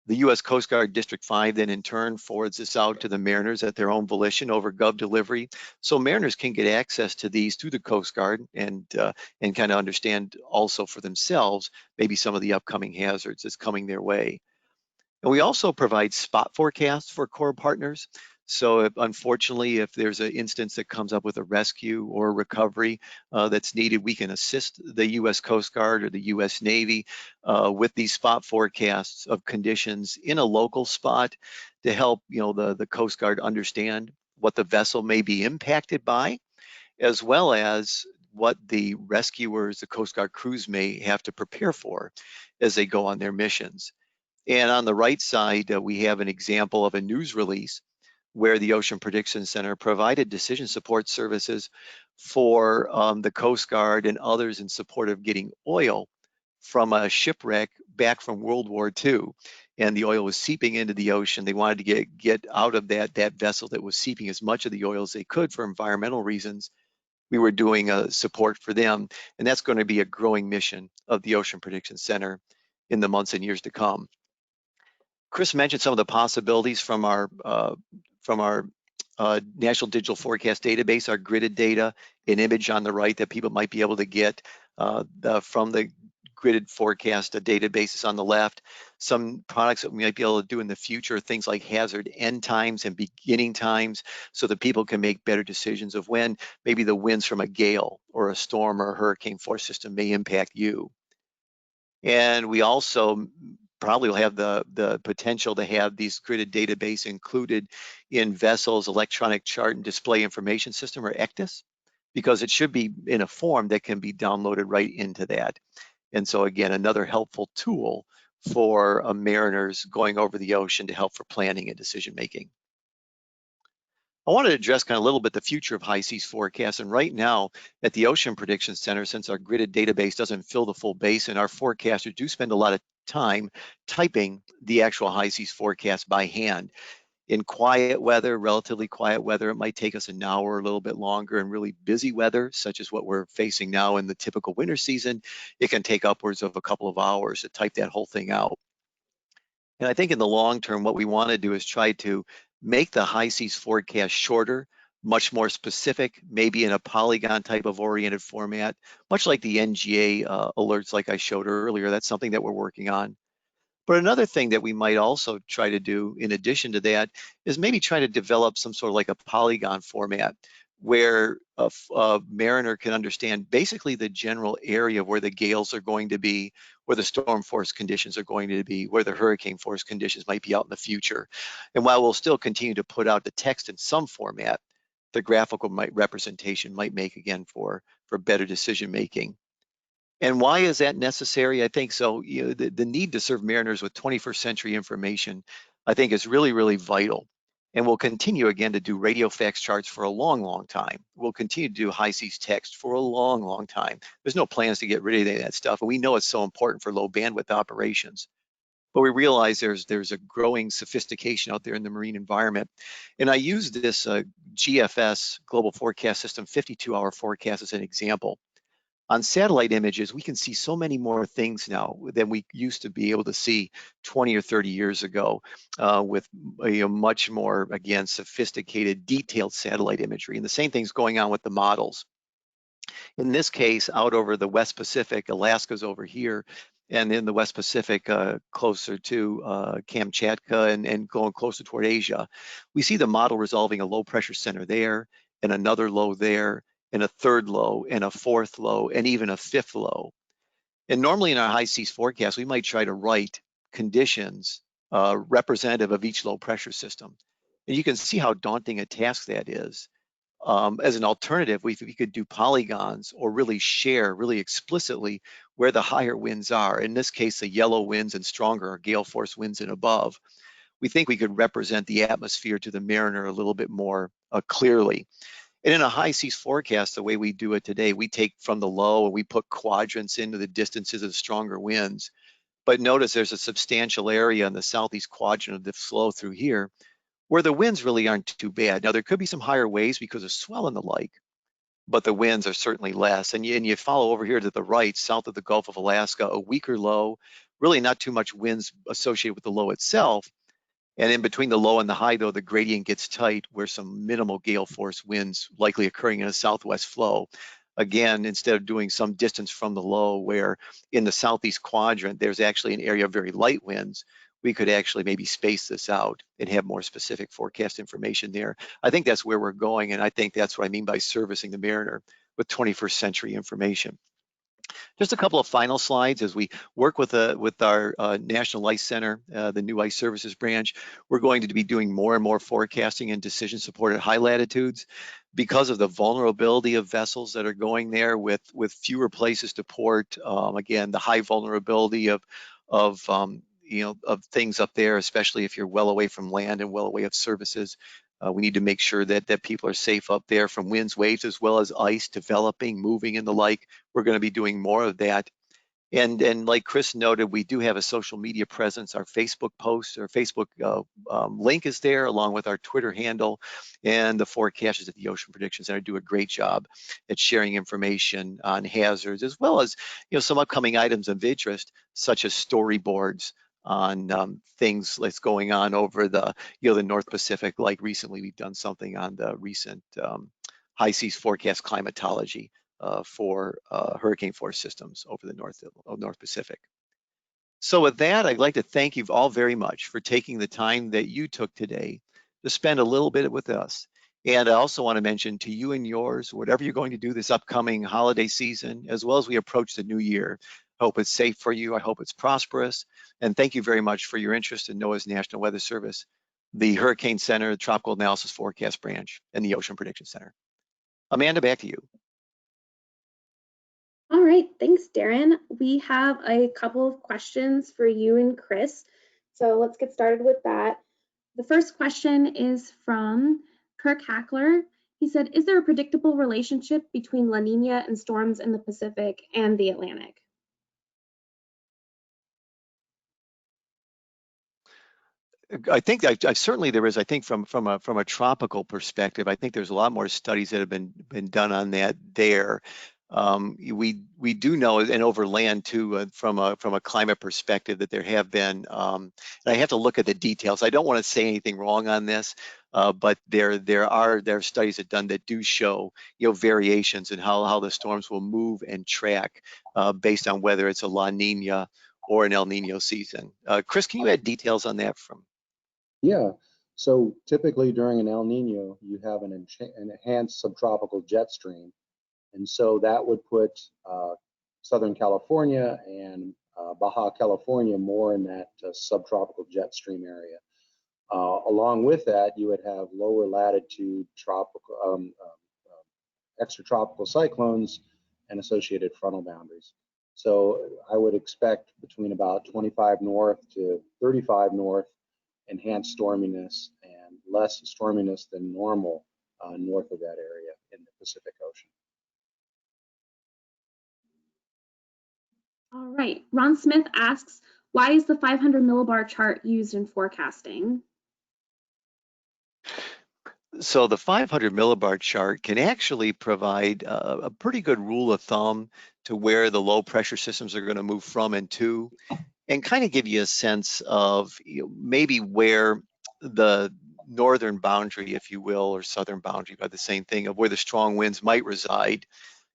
The U.S. Coast Guard District 5 then in turn forwards this out to the mariners at their own volition over Gov delivery. So mariners can get access to these through the Coast Guard and kind of understand also for themselves maybe some of the upcoming hazards that's coming their way. And we also provide spot forecasts for core partners. So unfortunately, if there's an instance that comes up with a rescue or recovery that's needed, we can assist the U.S. Coast Guard or the U.S. Navy with these spot forecasts of conditions in a local spot to help the Coast Guard understand what the vessel may be impacted by, as well as what the rescuers, the Coast Guard crews may have to prepare for as they go on their missions. And on the right side, we have an example of a news release where the Ocean Prediction Center provided decision support services for the Coast Guard and others in support of getting oil from a shipwreck back from World War II. And the oil was seeping into the ocean. They wanted to get out of that vessel that was seeping as much of the oil as they could for environmental reasons. We were doing support for them, and that's going to be a growing mission of the Ocean Prediction Center in the months and years to come. Chris mentioned some of the possibilities from our National Digital Forecast Database, our gridded data, an image on the right that people might be able to get from the gridded forecast databases on the left. Some products that we might be able to do in the future, things like hazard end times and beginning times, so that people can make better decisions of when maybe the winds from a gale or a storm or a hurricane force system may impact you. And we also probably will have the potential to have these gridded database included in vessels electronic chart and display information system, or ECDIS, because it should be in a form that can be downloaded right into that. And so again, another helpful tool for mariners going over the ocean to help for planning and decision making. I wanted to address kind of a little bit the future of high seas forecasts. And right now at the Ocean Prediction Center, since our gridded database doesn't fill the full basin, our forecasters do spend a lot of time typing the actual high seas forecast by hand. In quiet weather, relatively quiet weather, it might take us an hour or a little bit longer. In really busy weather, such as what we're facing now in the typical winter season, it can take upwards of a couple of hours to type that whole thing out. And I think in the long term, what we want to do is try to make the high seas forecast shorter, much more specific, maybe in a polygon type of oriented format, much like the NGA alerts like I showed earlier. That's something that we're working on. But another thing that we might also try to do in addition to that is maybe try to develop some sort of like a polygon format where a mariner can understand basically the general area where the gales are going to be, where the storm force conditions are going to be, where the hurricane force conditions might be out in the future. And while we'll still continue to put out the text in some format, the graphical representation might make, again, for better decision making. And why is that necessary? I think so. The need to serve mariners with 21st century information, I think, is really, really vital. And we'll continue again to do radio fax charts for a long, long time. We'll continue to do high seas text for a long, long time. There's no plans to get rid of any of that stuff. And we know it's so important for low bandwidth operations. But we realize there's a growing sophistication out there in the marine environment. And I use this GFS, Global Forecast System, 52-hour forecast as an example. On satellite images, we can see so many more things now than we used to be able to see 20 or 30 years ago with much more, again, sophisticated, detailed satellite imagery. And the same thing's going on with the models. In this case, out over the West Pacific, Alaska's over here, and in the West Pacific, closer to Kamchatka and going closer toward Asia, we see the model resolving a low pressure center there and another low there, and a third low, and a fourth low, and even a fifth low. And normally in our high seas forecast, we might try to write conditions representative of each low pressure system. And you can see how daunting a task that is. as an alternative, we could do polygons or really share really explicitly where the higher winds are. In this case, the yellow winds and stronger are gale force winds and above. We think we could represent the atmosphere to the mariner a little bit more clearly. And in a high seas forecast, the way we do it today, we take from the low and we put quadrants into the distances of the stronger winds. But notice there's a substantial area in the southeast quadrant of the flow through here where the winds really aren't too bad. Now, there could be some higher waves because of swell and the like, but the winds are certainly less. And you follow over here to the right, south of the Gulf of Alaska, a weaker low, really not too much winds associated with the low itself. And in between the low and the high, though, the gradient gets tight where some minimal gale force winds likely occurring in a southwest flow. Again, instead of doing some distance from the low where in the southeast quadrant, there's actually an area of very light winds, we could actually maybe space this out and have more specific forecast information there. I think that's where we're going, and I think that's what I mean by servicing the mariner with 21st century information. Just a couple of final slides as we work with our National Ice Center, the new Ice Services branch. We're going to be doing more and more forecasting and decision support at high latitudes because of the vulnerability of vessels that are going there with fewer places to port. Again, the high vulnerability of things up there, especially if you're well away from land and well away of services. We need to make sure that people are safe up there from winds, waves, as well as ice developing, moving, and the like. We're going to be doing more of that. And like Chris noted, we do have a social media presence. Our Facebook post or Facebook link is there, along with our Twitter handle, and the forecasters at the Ocean Prediction Center do a great job at sharing information on hazards, as well as some upcoming items of interest, such as storyboards on things that's going on over the the North Pacific. Like recently, we've done something on the recent high seas forecast climatology for hurricane force systems over the North Pacific. So with that, I'd like to thank you all very much for taking the time that you took today to spend a little bit with us. And I also want to mention to you and yours, whatever you're going to do this upcoming holiday season, as well as we approach the new year, I hope it's safe for you. I hope it's prosperous. And thank you very much for your interest in NOAA's National Weather Service, the Hurricane Center, the Tropical Analysis Forecast Branch, and the Ocean Prediction Center. Amanda, back to you. All right, thanks, Darren. We have a couple of questions for you and Chris. So let's get started with that. The first question is from Kirk Hackler. He said, is there a predictable relationship between La Nina and storms in the Pacific and the Atlantic? I think certainly there is. I think from a tropical perspective, I think there's a lot more studies that have been done on that there. We do know, and over land too, from a climate perspective, that there have been. And I have to look at the details. I don't want to say anything wrong on this, but there are studies that do show variations in how the storms will move and track based on whether it's a La Nina or an El Nino season. Chris, can you add details on that from? Yeah, so typically during an El Nino, you have an enhanced subtropical jet stream. And so that would put Southern California and Baja California more in that subtropical jet stream area. Along with that, you would have lower latitude tropical, extratropical cyclones and associated frontal boundaries. So I would expect between about 25 north to 35 north enhanced storminess and less storminess than normal north of that area in the Pacific Ocean. All right, Ron Smith asks, why is the 500 millibar chart used in forecasting? So the 500 millibar chart can actually provide a pretty good rule of thumb to where the low pressure systems are going to move from and to, and kind of give you a sense of maybe where the northern boundary, if you will, or southern boundary, by the same thing, of where the strong winds might reside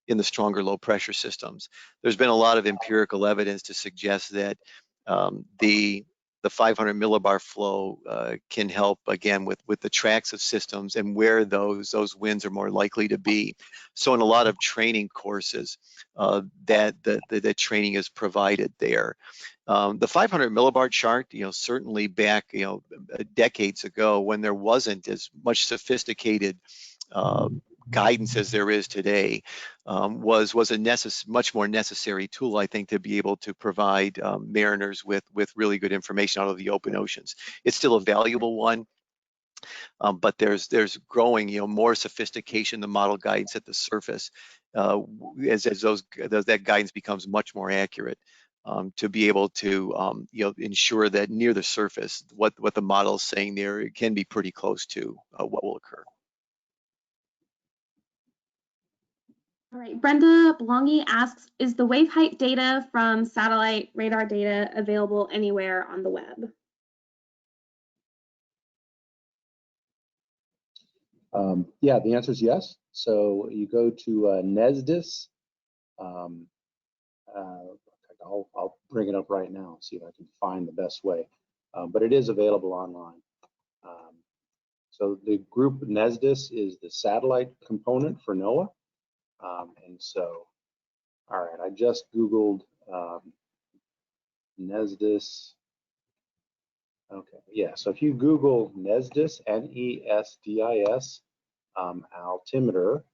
in the stronger low pressure systems. There's been a lot of empirical evidence to suggest that the 500 millibar flow can help again with the tracks of systems and where those winds are more likely to be. So in a lot of training courses, that training is provided there. The 500 millibar chart, certainly back, decades ago when there wasn't as much sophisticated guidance as there is today was a much more necessary tool, I think, to be able to provide mariners with really good information out of the open oceans. It's still a valuable one, but there's growing, more sophistication, the model guidance at the surface, as that guidance becomes much more accurate, to be able to ensure that near the surface, what the model is saying there, it can be pretty close to what will occur. All right, Brenda Belongi asks, is the wave height data from satellite radar data available anywhere on the web? Yeah, the answer is yes. So you go to NESDIS. I'll bring it up right now, see if I can find the best way. But it is available online. So the group NESDIS is the satellite component for NOAA. And so, all right, I just Googled NESDIS. Okay, yeah, so if you Google NESDIS, N-E-S-D-I-S, altimeter,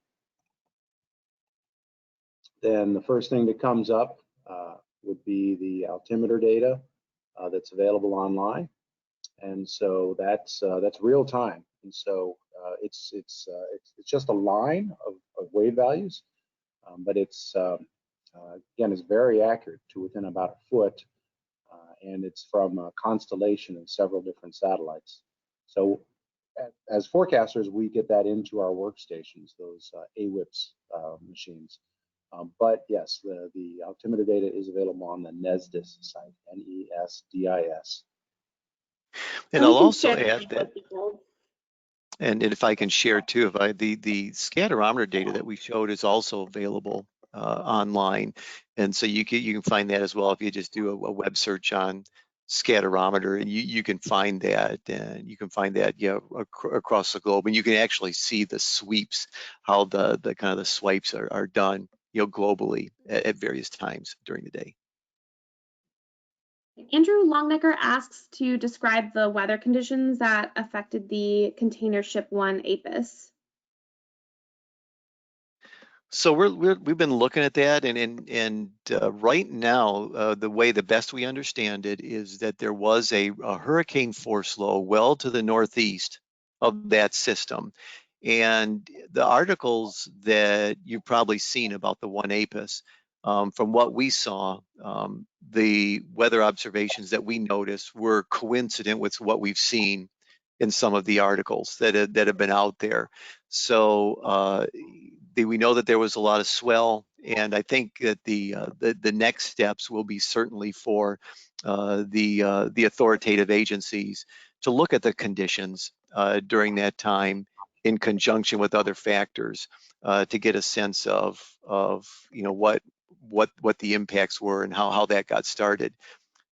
then the first thing that comes up would be the altimeter data that's available online. And so that's real time. And so it's just a line of wave values, but it's again, it's very accurate to within about a foot, and it's from a constellation of several different satellites. So as forecasters, we get that into our workstations, those AWIPS machines. But yes, the altimeter data is available on the NESDIS site, N-E-S-D-I-S. And I'll also add that, and if I can share too, the scatterometer data that we showed is also available online, and so you can find that as well if you just do a web search on scatterometer, and you can find that, and you can find that across the globe, and you can actually see the sweeps, how the kind of the swipes are done globally at various times during the day. Andrew Longnecker asks to describe the weather conditions that affected the container ship 1 Apis. So we've been looking at that, and right now, the best we understand it is that there was a hurricane force low well to the northeast of that system, and the articles that you've probably seen about the 1 Apis, from what we saw, the weather observations that we noticed were coincident with what we've seen in some of the articles that have been out there. So we know that there was a lot of swell, and I think that the next steps will be certainly for the authoritative agencies to look at the conditions during that time in conjunction with other factors to get a sense of what the impacts were and how that got started.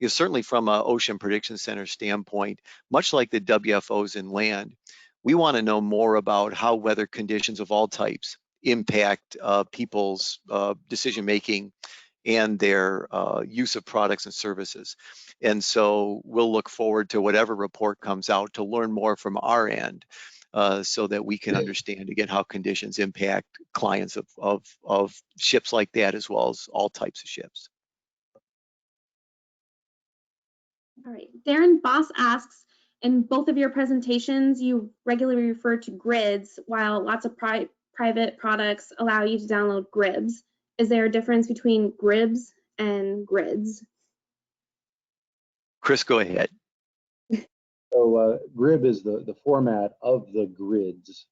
Certainly from an Ocean Prediction Center standpoint, much like the WFOs in land, we want to know more about how weather conditions of all types impact people's decision making and their use of products and services. And so we'll look forward to whatever report comes out to learn more from our end, so that we can understand again how conditions impact clients of ships like that, as well as all types of ships. All right, Darren Boss asks, in both of your presentations, you regularly refer to grids, while lots of private products allow you to download GRIBs. Is there a difference between GRIBs and grids? Chris, go ahead. So GRIB is the format of the grids,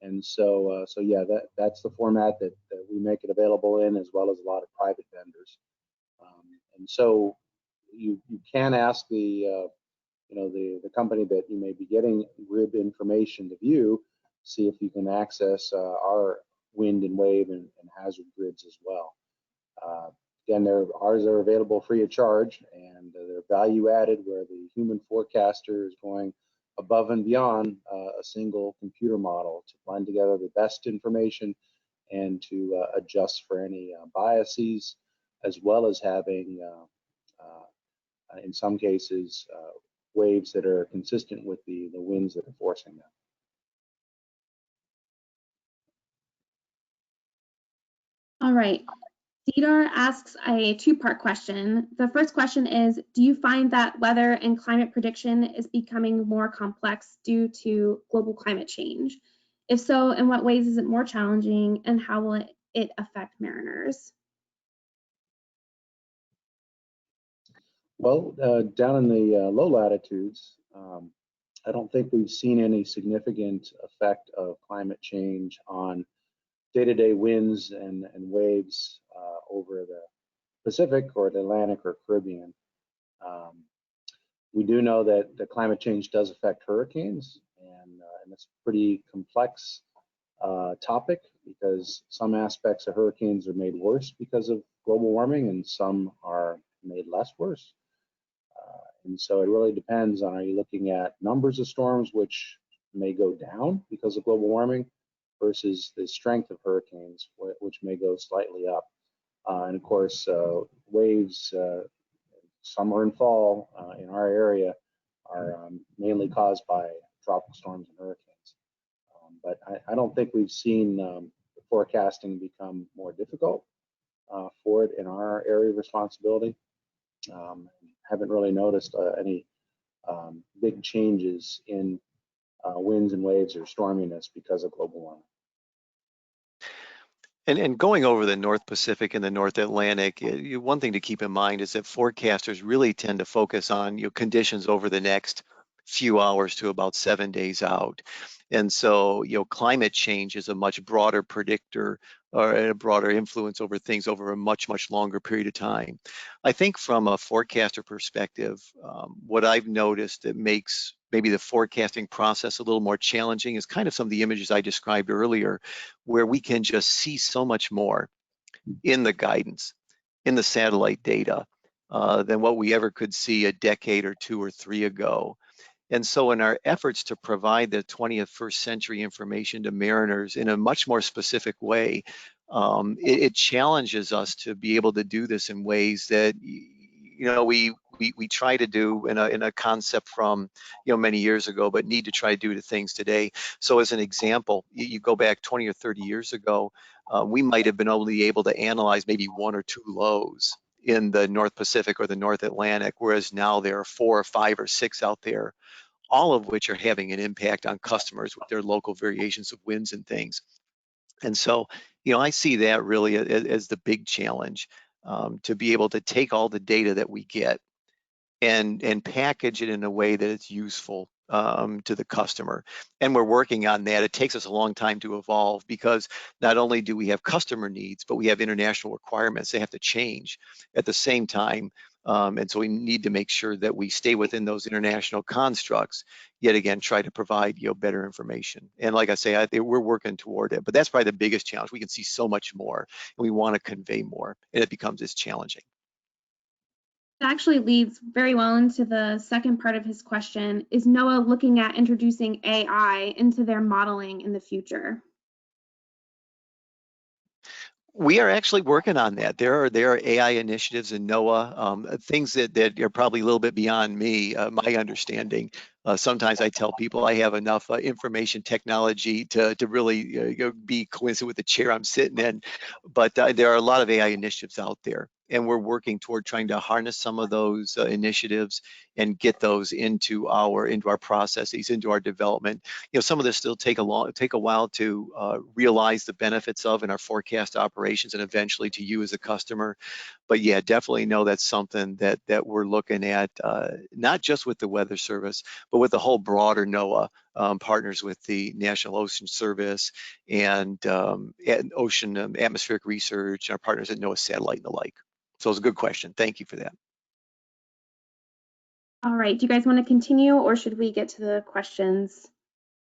and so yeah, that's the format that we make it available in, as well as a lot of private vendors. And so you can ask the company that you may be getting GRIB information to view, see if you can access our wind and wave and hazard grids as well. Again, ours are available free of charge, and they're value added, where the human forecaster is going above and beyond a single computer model to blend together the best information and to adjust for any biases, as well as having, in some cases, waves that are consistent with the winds that are forcing them. All right. Cedar asks a two-part question. The first question is, do you find that weather and climate prediction is becoming more complex due to global climate change? If so, in what ways is it more challenging and how will it affect mariners? Well, down in the low latitudes, I don't think we've seen any significant effect of climate change on day-to-day winds and waves over the Pacific or the Atlantic or Caribbean. We do know that the climate change does affect hurricanes, and it's a pretty complex topic because some aspects of hurricanes are made worse because of global warming and some are made less worse. And so it really depends on, are you looking at numbers of storms which may go down because of global warming versus the strength of hurricanes, which may go slightly up. And of course, waves, summer and fall in our area are mainly caused by tropical storms and hurricanes. But I don't think we've seen forecasting become more difficult for it in our area of responsibility. Haven't really noticed any big changes in winds and waves or storminess because of global warming. And going over the North Pacific and the North Atlantic, one thing to keep in mind is that forecasters really tend to focus on conditions over the next few hours to about 7 days out. And so, climate change is a much broader predictor or a broader influence over things over a much, much longer period of time. I think from a forecaster perspective, what I've noticed that makes maybe the forecasting process a little more challenging is kind of some of the images I described earlier, where we can just see so much more in the guidance, in the satellite data, than what we ever could see a decade or 2 or 3 ago. And so in our efforts to provide the 21st century information to mariners in a much more specific way, it challenges us to be able to do this in ways that we try to do in a concept from many years ago, but need to try to do the things today. So as an example, you go back 20 or 30 years ago, we might have been able to analyze maybe 1 or 2 lows in the North Pacific or the North Atlantic, whereas now there are 4 or 5 or 6 out there, all of which are having an impact on customers with their local variations of winds and things. And so, I see that really as the big challenge, to be able to take all the data that we get and package it in a way that it's useful to the customer. And we're working on that. It takes us a long time to evolve because not only do we have customer needs, but we have international requirements they have to change at the same time. And so we need to make sure that we stay within those international constructs, yet again, try to provide better information. And like I say, we're working toward it, but that's probably the biggest challenge. We can see so much more and we want to convey more, and it becomes as challenging. That actually leads very well into the second part of his question. Is NOAA looking at introducing AI into their modeling in the future? We are actually working on that. There are AI initiatives in NOAA, things that are probably a little bit beyond me, my understanding. Sometimes I tell people I have enough information technology to really be coincident with the chair I'm sitting in, but there are a lot of AI initiatives out there, and we're working toward trying to harness some of those initiatives and get those into our processes, into our development. Some of this still take a while to realize the benefits of in our forecast operations and eventually to you as a customer. But yeah, definitely know that's something that we're looking at, not just with the Weather Service, but with the whole broader NOAA, partners with the National Ocean Service and Ocean Atmospheric Research, and our partners at NOAA Satellite and the like. So it's a good question. Thank you for that. All right, do you guys want to continue or should we get to the questions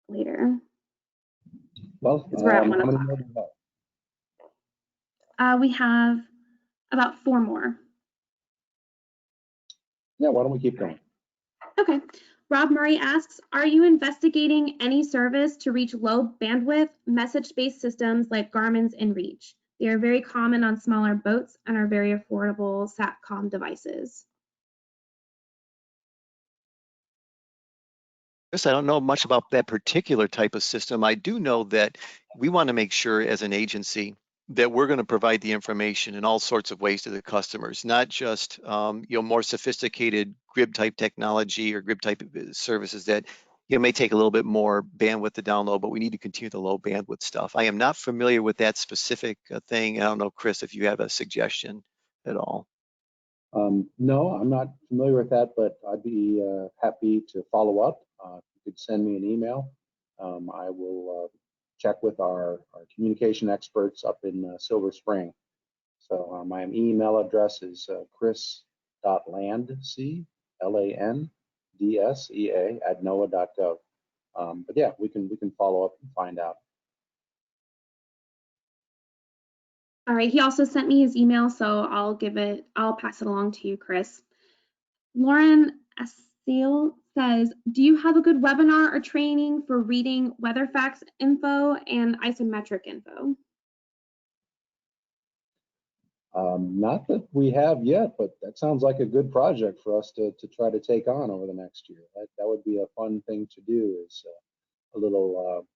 later? Well, We're at 1 o'clock. We have about 4 more. Yeah, why don't we keep going? Okay. Rob Murray asks, are you investigating any service to reach low bandwidth message-based systems like Garmin's inReach? They are very common on smaller boats and are very affordable SATCOM devices. Chris, I don't know much about that particular type of system. I do know that we want to make sure as an agency that we're going to provide the information in all sorts of ways to the customers, not just more sophisticated grid type technology or grid type services that may take a little bit more bandwidth to download, but we need to continue the low bandwidth stuff. I am not familiar with that specific thing. I don't know, Chris, if you have a suggestion at all. No, I'm not familiar with that, but I'd be happy to follow up. If you could send me an email, I will check with our communication experts up in Silver Spring. So my email address is chris.landsea, LANDSEA @noaa.gov. But yeah, we can follow up and find out. All right, he also sent me his email, so I'll pass it along to you, Chris. Lauren Asile says, do you have a good webinar or training for reading WeatherFax info and isometric info? Not that we have yet, but that sounds like a good project for us to try to take on over the next year. That would be a fun thing to do, is a little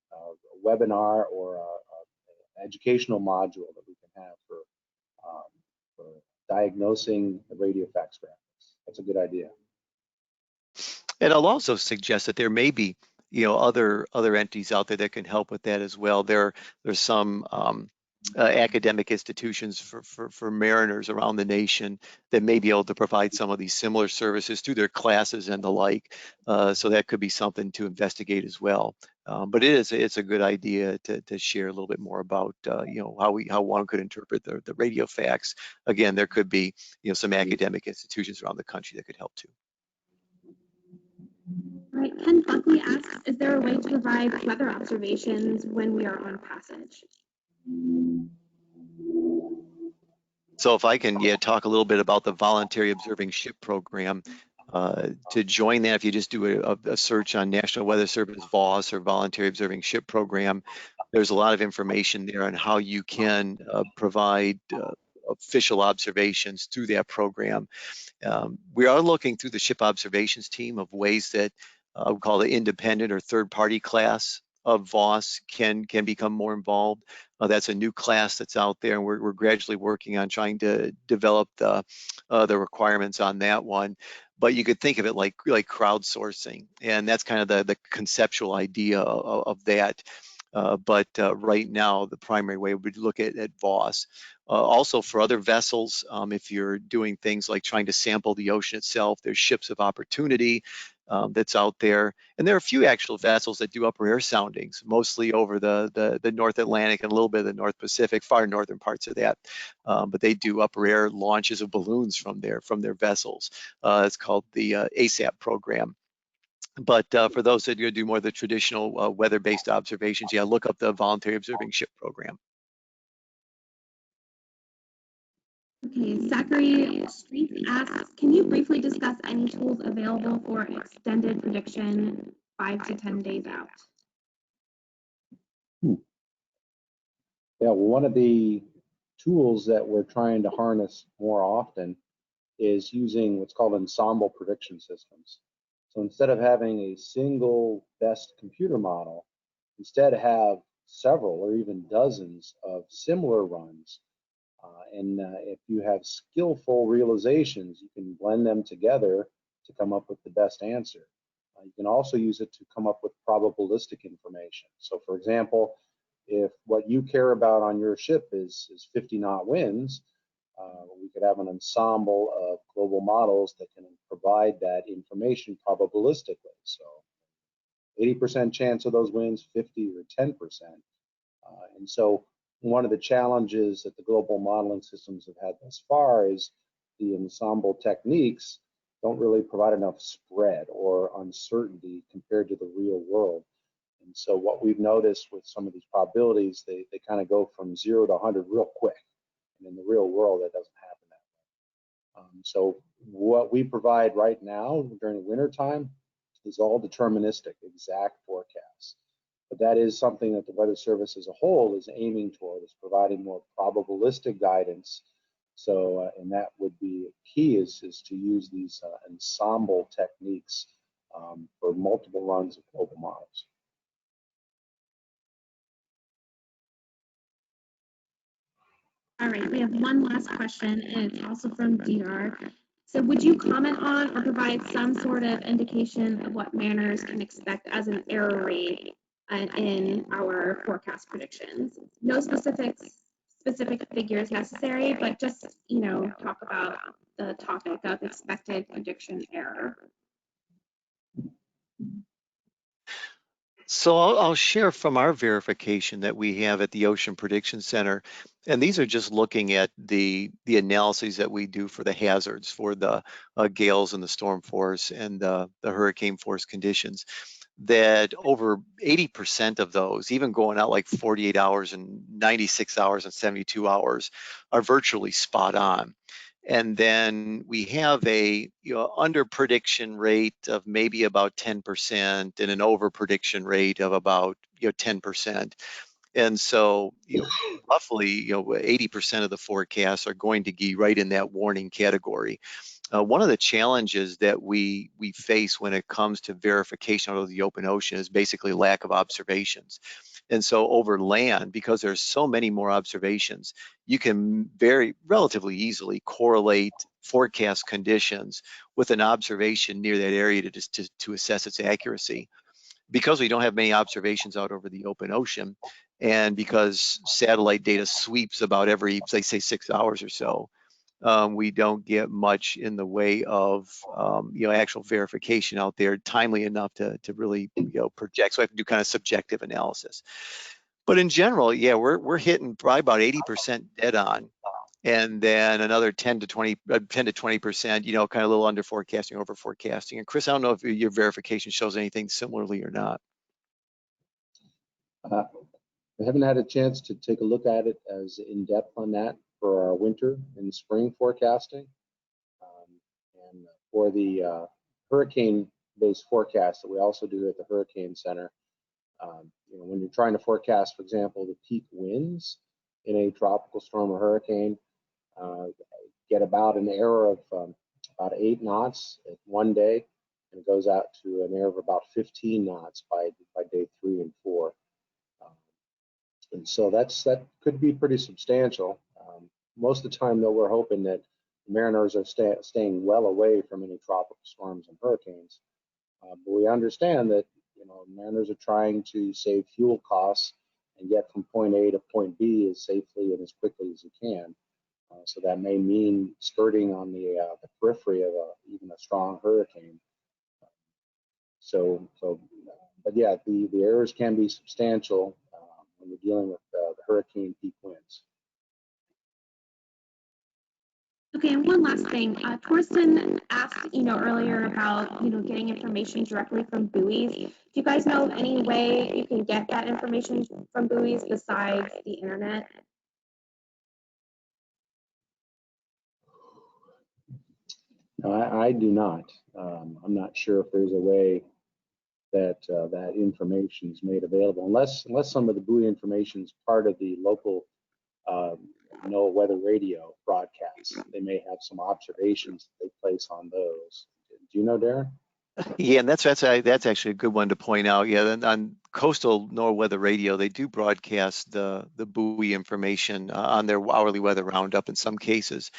webinar or an educational module that we can have for diagnosing the radiofax graphics. That's a good idea. And I'll also suggest that there may be, other entities out there that can help with that as well. There's some academic institutions for mariners around the nation that may be able to provide some of these similar services through their classes and the like. So that could be something to investigate as well. But it's a good idea to share a little bit more about how one could interpret the radio fax. Again, there could be some academic institutions around the country that could help too. All right, Ken Buckley asks, is there a way to provide weather observations when we are on passage? So if I can talk a little bit about the Voluntary Observing Ship Program. To join that, if you just do a search on National Weather Service VOS or Voluntary Observing Ship Program, there's a lot of information there on how you can provide official observations through that program. We are looking through the ship observations team of ways that I would call the independent or third-party class of VOS can become more involved. That's a new class that's out there, and we're gradually working on trying to develop the requirements on that one. But you could think of it like crowdsourcing, and that's kind of the conceptual idea of that. But right now, the primary way would look at VOS. Also for other vessels, if you're doing things like trying to sample the ocean itself, there's ships of opportunity that's out there. And there are a few actual vessels that do upper air soundings, mostly over the North Atlantic and a little bit of the North Pacific, far northern parts of that. But they do upper air launches of balloons from their vessels. It's called the ASAP program. But for those that are going to do more of the traditional weather-based observations, look up the Voluntary Observing Ship Program. Okay, Zachary Street asks, can you briefly discuss any tools available for extended prediction 5 to 10 days out? Yeah, well, one of the tools that we're trying to harness more often is using what's called ensemble prediction systems. So instead of having a single best computer model, instead have several or even dozens of similar runs. And if you have skillful realizations, you can blend them together to come up with the best answer. You can also use it to come up with probabilistic information. So for example, if what you care about on your ship is 50 knot winds, we could have an ensemble of global models that can provide that information probabilistically. So 80% chance of those winds, 50 or 10%. And so one of the challenges that the global modeling systems have had thus far is the ensemble techniques don't really provide enough spread or uncertainty compared to the real world. And so what we've noticed with some of these probabilities, they kind of go from 0 to 100 real quick. And in the real world, that doesn't happen that way. So what we provide right now during the winter time is all deterministic, exact forecasts. But that is something that the Weather Service as a whole is aiming toward, is providing more probabilistic guidance. So, and that would be key is to use these ensemble techniques for multiple runs of global models. All right, we have one last question, and it's also from DR. So would you comment on or provide some sort of indication of what mariners can expect as an error rate in our forecast predictions? No specific figures necessary, but just, talk about the topic of expected prediction error. So I'll share from our verification that we have at the Ocean Prediction Center, and these are just looking at the analyses that we do for the hazards, for the gales and the storm force and the hurricane force conditions, that over 80% of those, even going out like 48 hours and 96 hours and 72 hours, are virtually spot on. And then we have a under prediction rate of maybe about 10% and an over prediction rate of about 10%. And so roughly 80% of the forecasts are going to be right in that warning category. One of the challenges that we face when it comes to verification out of the open ocean is basically lack of observations. And so over land, because there's so many more observations, you can relatively easily correlate forecast conditions with an observation near that area to assess its accuracy. Because we don't have many observations out over the open ocean, and because satellite data sweeps about every, say 6 hours or so, we don't get much in the way of actual verification out there timely enough to really project. So I have to do kind of subjective analysis. But in general, yeah, we're hitting probably about 80% dead on, and then another 10 to 20%, kind of a little under forecasting, over forecasting. And Chris, I don't know if your verification shows anything similarly or not. I haven't had a chance to take a look at it as in depth on that for our winter and spring forecasting. And for the hurricane-based forecast that we also do at the Hurricane Center, when you're trying to forecast, for example, the peak winds in a tropical storm or hurricane, get about an error of about 8 knots at one day, and it goes out to an error of about 15 knots by day 3 and 4. And so that could be pretty substantial. Most of the time, though, we're hoping that mariners are staying well away from any tropical storms and hurricanes. But we understand that mariners are trying to save fuel costs and get from point A to point B as safely and as quickly as you can. So that may mean skirting on the periphery of even a strong hurricane. But yeah, the errors can be substantial when you're dealing with the hurricane peak winds. Okay, and one last thing. Torsten asked, earlier about, getting information directly from buoys. Do you guys know of any way you can get that information from buoys besides the internet? No, I do not. I'm not sure if there's a way that that information is made available, unless some of the buoy information is part of the local NOAA weather radio broadcasts. They may have some observations that they place on those. Do you know, Darren? Yeah, and that's actually a good one to point out. Yeah, on coastal NOAA weather radio, they do broadcast the buoy information on their hourly weather roundup in some cases.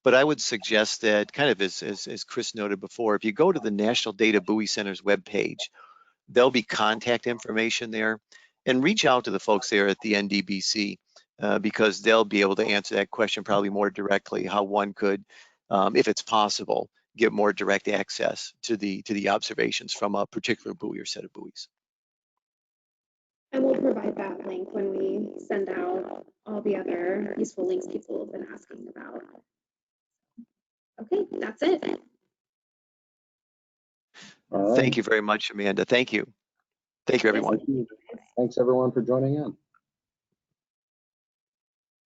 But I would suggest that, kind of as Chris noted before, if you go to the National Data Buoy Center's webpage, there'll be contact information there, and reach out to the folks there at the NDBC because they'll be able to answer that question probably more directly, how one could, if it's possible, get more direct access to the observations from a particular buoy or set of buoys. And we'll provide that link when we send out all the other useful links people have been asking about. Okay, that's it. All right. Thank you very much, Amanda. Thank you. Thank you, everyone. Thanks, everyone, for joining in.